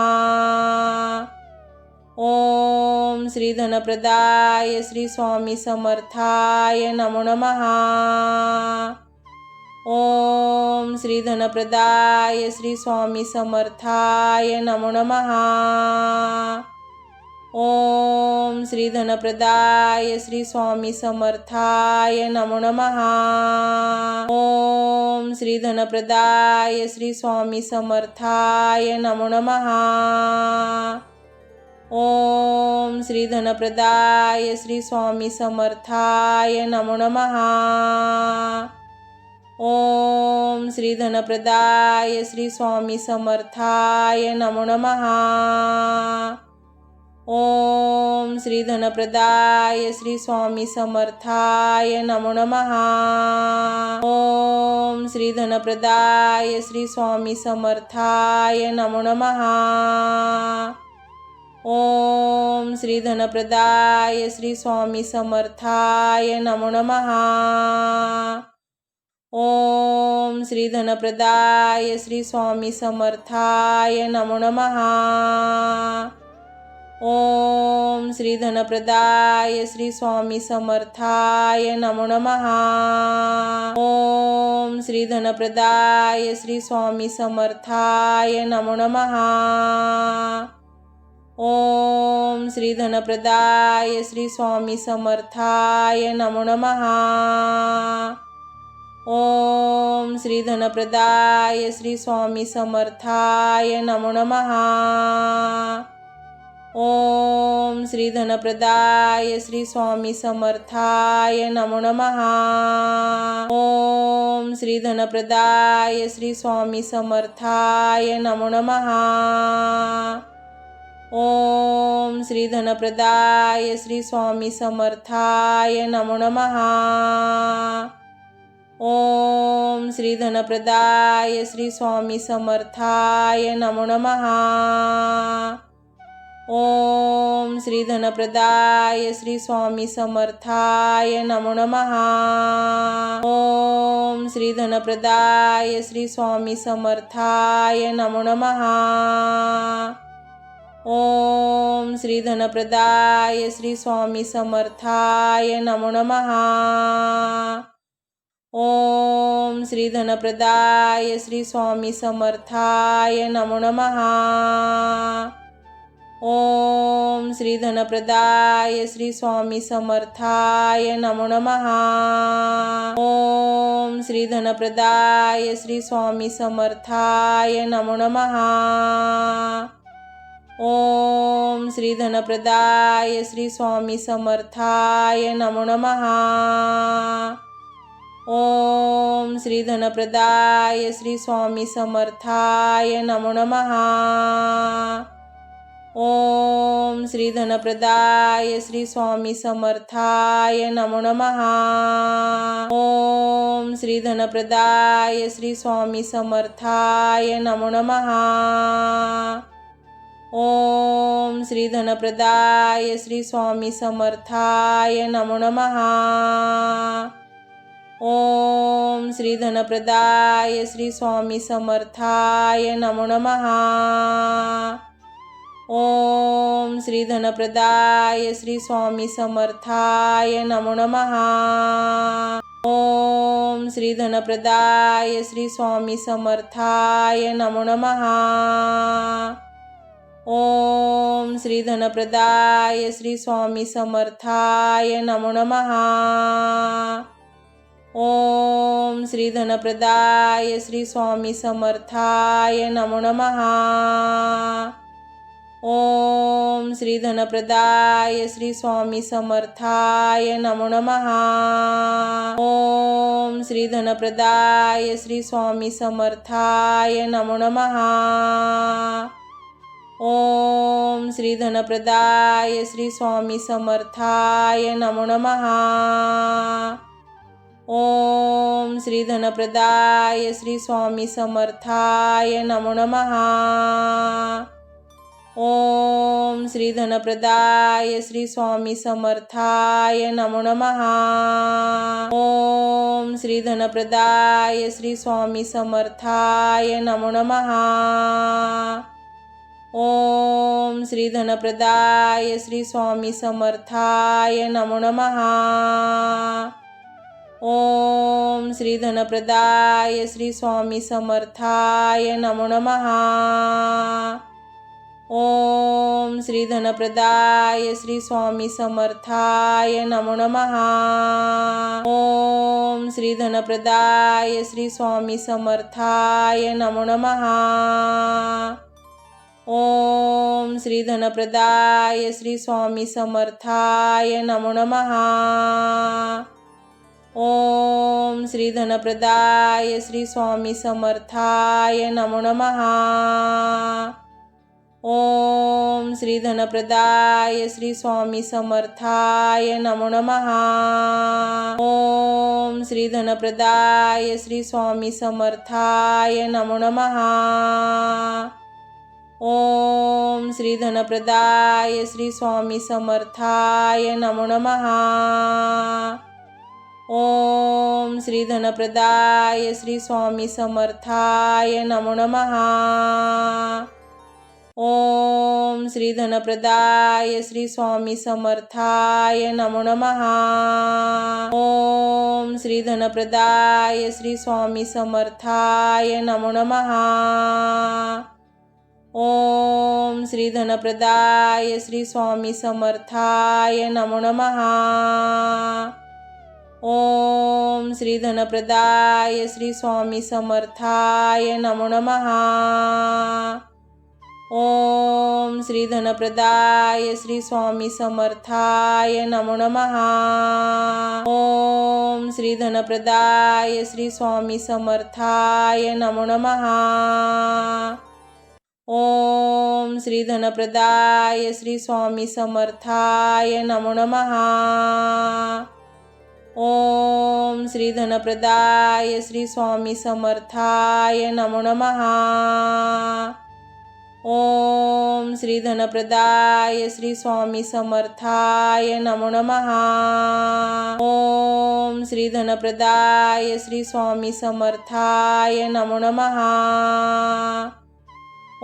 ओम श्री धनप्रदाय श्री स्वामी समर्थाय नमो नमः। ओम श्री धनप्रदाय श्री स्वामी समर्थाय नमो नमः। ओम श्री धनप्रदाय श्री स्वामी समर्थाय नमो नमः। ओम श्री धनप्रदाय श्री स्वामी समर्थाय नमो नमः। ओम श्री धनप्रदाय श्री स्वामी समर्थाय नमो नमः। ओम श्री धनप्रदाय श्री स्वामी समर्थाय नमो नमः। ओम श्री धनप्रदाय श्री स्वामी समर्थाय नमो नमः। ओम श्री धनप्रदाय श्री स्वामी समर्थाय नमो नमः। ओम श्री धनप्रदाय श्री स्वामी समर्थाय नमो नमः। ओम श्री धनप्रदाय श्री स्वामी समर्थाय नमो नमः। ओम श्री धनप्रदाय श्री स्वामी समर्थाय नमो नमः। ओम श्री धनप्रदाय श्री स्वामी समर्थाय नमो नमः। ओम श्री धनप्रदाय श्री स्वामी समर्थाय नमो नमः। ओम श्री धनप्रदाय श्री स्वामी समर्थाय नमो नमः। ओम श्री धनप्रदाय श्री स्वामी समर्थाय नमो नमः। ओम श्री धनप्रदाय श्री स्वामी समर्थाय नमो नमः। ओम श्री धनप्रदाय श्री स्वामी समर्थाय नमो नमः। ओम श्री धनप्रदाय श्री स्वामी समर्थाय नमो नमः। ओम श्री धनप्रदाय श्री स्वामी समर्थाय नमो नमः। ओम श्री धनप्रदाय श्री स्वामी समर्थाय नमो नमः। ओम श्री धनप्रदाय श्री स्वामी समर्थाय नमो नमः। ओम श्री धनप्रदाय श्री स्वामी समर्थाय नमो नमः। ओम श्री धनप्रदाय श्री स्वामी समर्थाय नमो नमः। ओम श्री धनप्रदाय श्री स्वामी समर्थाय नमो नमः। ओम श्री धनप्रदाय श्री स्वामी समर्थाय नमो नमः। ओम श्री धनप्रदाय श्री स्वामी समर्थाय नमो नमः। ओम श्री धनप्रदाय श्री स्वामी समर्थाय नमो नमः। ओम श्री धनप्रदाय श्री स्वामी समर्थाय नमो नमः। ओम श्री धनप्रदाय श्री स्वामी समर्थाय नमो नमः। ओम श्री धनप्रदाय श्री स्वामी समर्थाय नमो नमः। ओम श्री धनप्रदाय श्री स्वामी समर्थाय नमो नमः। ओम श्री धनप्रदाय श्री स्वामी समर्थाय नमो नमः। ओम श्री धनप्रदाय श्री स्वामी समर्थाय नमो नमः। ओम श्री धनप्रदाय श्री स्वामी समर्थाय नमो नमः। ओम श्री धनप्रदाय श्री स्वामी समर्थाय नमो नमः। ओम श्री धनप्रदाय श्री स्वामी समर्थाय नमो नमः। ओम श्री धनप्रदाय श्री स्वामी समर्थाय नमो नमः। ओम श्री धनप्रदाय श्री स्वामी समर्थाय नमो नमः। ओम श्री धनप्रदाय श्री स्वामी समर्थाय नमो नमः। ओम श्री धनप्रदाय श्री स्वामी समर्थाय नमो नमः। ओम श्री धनप्रदाय श्री स्वामी समर्थाय नमो नमः। ओम श्री धनप्रदाय श्री स्वामी समर्थाय नमो नमः। ओम श्री धनप्रदाय श्री स्वामी समर्थाय नमो नमः। ओम श्री धनप्रदाय श्री स्वामी समर्थाय नमो नमः। ओम श्री धनप्रदाय श्री स्वामी समर्थाय नमो नमः। ओम श्री धनप्रदाय श्री स्वामी समर्थाय नमो नमः। ओम श्री धनप्रदाय श्री स्वामी समर्थाय नमो नमः। ओम श्री धनप्रदाय श्री स्वामी समर्थाय नमो नमः। ओम श्री धनप्रदाय श्री स्वामी समर्थाय नमो नमः। ओम श्री धनप्रदाय श्री स्वामी समर्थाय नमो नमः। ओम श्री धनप्रदाय श्री स्वामी समर्थाय नमो नमः। ओम श्री धनप्रदाय श्री स्वामी समर्थाय नमो नमः। ओम श्री धनप्रदाय श्री स्वामी समर्थाय नमो नमः। ओम श्री धनप्रदाय श्री स्वामी समर्थाय नमो नमः। ओम श्री धनप्रदाय श्री स्वामी समर्थाय नमो नमः। ओम श्री धनप्रदाय श्री स्वामी समर्थाय नमो नमः। ओम श्री धनप्रदाय श्री स्वामी समर्थाय नमो नमः। ओम श्री धनप्रदाय श्री स्वामी समर्थाय नमो नमः। ओम श्री धनप्रदाय श्री स्वामी समर्थाय नमो नमः। ओम श्री धनप्रदाय श्री स्वामी समर्थाय नमो नमः।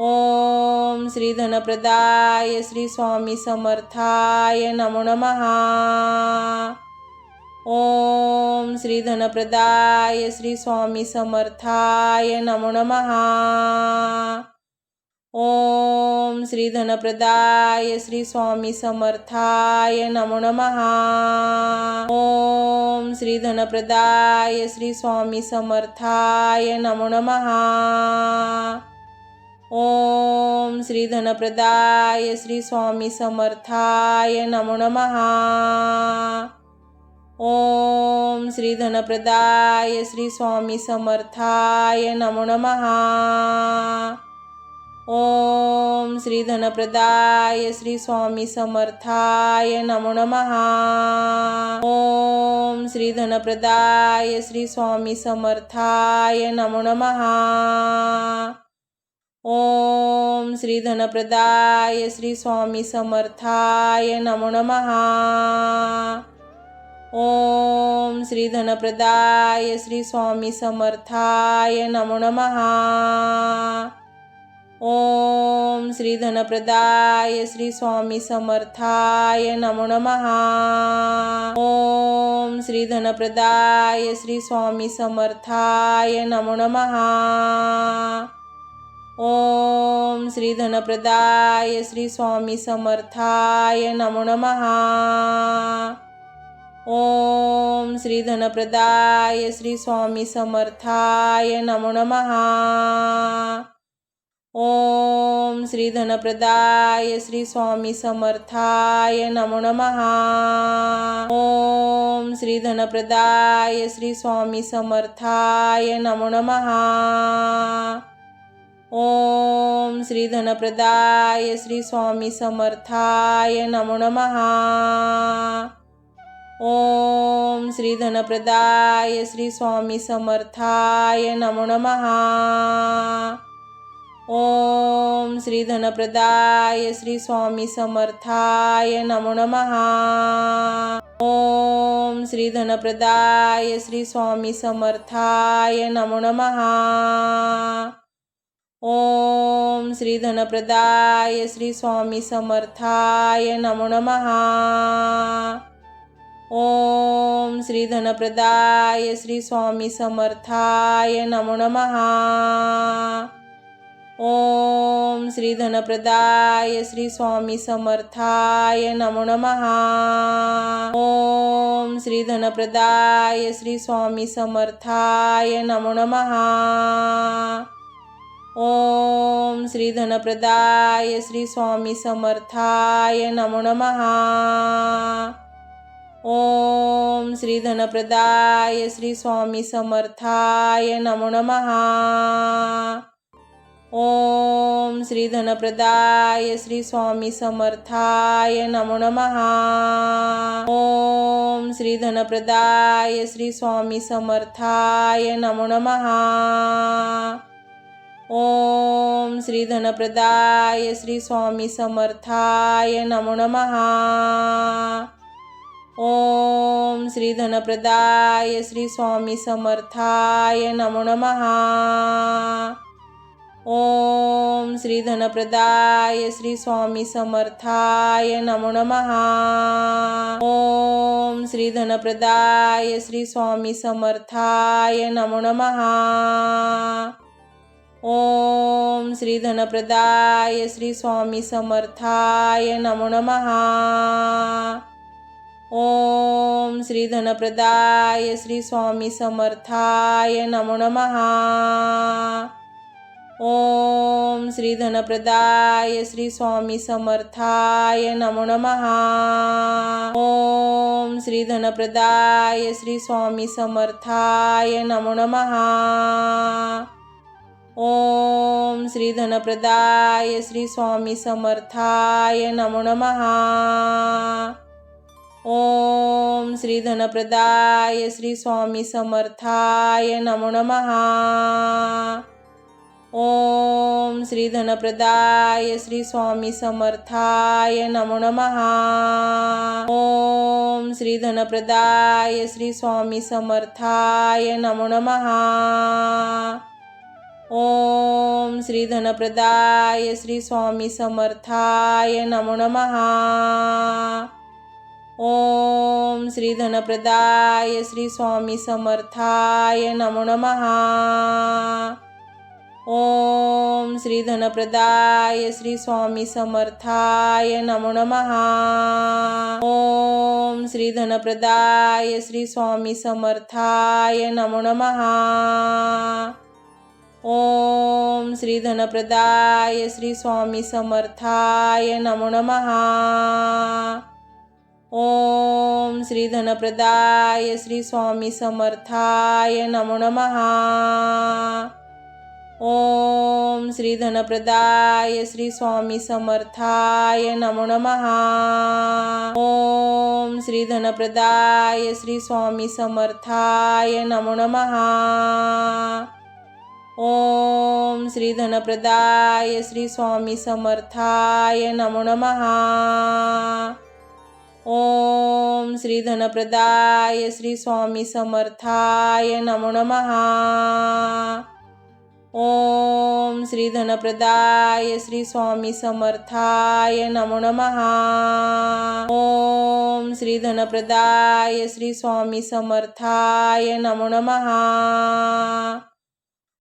ओम श्री धनप्रदाय श्री स्वामी समर्थाय नमो नमः। ओम श्री धनप्रदाय श्री स्वामी समर्थाय नमो नमः। ओम श्री धनप्रदाय श्री स्वामी समर्थाय नमो नमः। ओम श्री धनप्रदाय श्री स्वामी समर्थाय नमो नमः। ओम श्री धनप्रदाय श्री स्वामी समर्थाय नमो नमः। ओम श्री धनप्रदाय श्री स्वामी समर्थाय नमो नमः। ओम श्री धनप्रदाय श्री स्वामी समर्थाय नमो नमः। ओम श्री धनप्रदाय श्री स्वामी समर्थाय नमो नमः। ओम श्री धनप्रदाय श्री स्वामी समर्थाय नमो नमः। ओम श्री धनप्रदाय श्री स्वामी समर्थाय नमो नमः। ओम श्री धनप्रदाय श्री स्वामी समर्थाय नमो नमः। ओम श्री धनप्रदाय श्री स्वामी समर्थाय नमो नमः। ओम श्री धनप्रदाय श्री स्वामी समर्थाय नमो नमः। ओम श्री धनप्रदाय श्री स्वामी समर्थाय नमो नमः। ओम श्री धनप्रदाय श्री स्वामी समर्थाय नमो नमः। ओम श्री धनप्रदाय श्री स्वामी समर्थाय नमो नमः। ओम श्री धनप्रदाय श्री स्वामी समर्थाय नमो नमः। ओम श्री धनप्रदाय श्री स्वामी समर्थाय नमो नमः। ओम श्री धनप्रदाय श्री स्वामी समर्थाय नमो नमः। ओम श्री धनप्रदाय श्री स्वामी समर्थाय नमो नमः। ओम श्री धनप्रदाय श्री स्वामी समर्थाय नमो नमः। ओम श्री धनप्रदाय श्री स्वामी समर्थाय नमो नमः। ओम श्री धनप्रदाय श्री स्वामी समर्थाय नमो नमः। ओम श्री धनप्रदाय श्री स्वामी समर्थाय नमो नमः। ओम श्री धनप्रदाय श्री स्वामी समर्थाय नमो नमः। ओम श्री धनप्रदाय श्री स्वामी समर्थाय नमो नमः। ओम श्री धनप्रदाय श्री स्वामी समर्थाय नमो नमः। ओम श्री धनप्रदाय श्री स्वामी समर्थाय नमो नमः। ओम श्री धनप्रदाय श्री स्वामी समर्थाय नमो नमः। ओम श्री धनप्रदाय श्री स्वामी समर्थाय नमो नमः। ओम श्री धनप्रदाय श्री स्वामी समर्थाय नमो नमः। ओम श्री धनप्रदाय श्री स्वामी समर्थाय नमो नमः। ओम श्री धनप्रदाय श्री स्वामी समर्थाय नमो नमः। ओम श्री धनप्रदाय श्री स्वामी समर्थाय नमो नमः। ओम श्री धनप्रदाय श्री स्वामी समर्थाय नमो नमः। ओम श्री धनप्रदाय श्री स्वामी समर्थाय नमो नमः। ओम श्री धनप्रदाय श्री स्वामी समर्थाय नमो नमः। ओम श्री धनप्रदाय श्री स्वामी समर्थाय नमो नमः। ओम श्री धनप्रदाय श्री स्वामी समर्थाय नमो नमः। ओम श्री धनप्रदाय श्री स्वामी समर्थाय नमो नमः। ओम श्री धनप्रदाय श्री स्वामी समर्थाय नमो नमः। ओम श्री धनप्रदाय श्री स्वामी समर्थाय नमो नमः। ओम श्री धनप्रदाय श्री स्वामी समर्थाय नमो नमः। ओम श्री धनप्रदाय श्री स्वामी समर्थाय नमो नमः। ओम श्री धनप्रदाय श्री स्वामी समर्थाय नमो नमः। ओम श्री धनप्रदाय श्री स्वामी समर्थाय नमो नमः। ओम श्री धनप्रदाय श्री स्वामी समर्थाय नमो नमः। ओम श्री धनप्रदाय श्री स्वामी समर्थाय नमो नमः। ओम श्री धनप्रदाय श्री स्वामी समर्थाय नमो नमः. ओम श्री धनप्रदाय श्री स्वामी समर्थाय नमो नमः. ओम श्री धनप्रदाय श्री स्वामी समर्थाय नमो नमः. ओम श्री धनप्रदाय श्री स्वामी समर्थाय नमो नमः.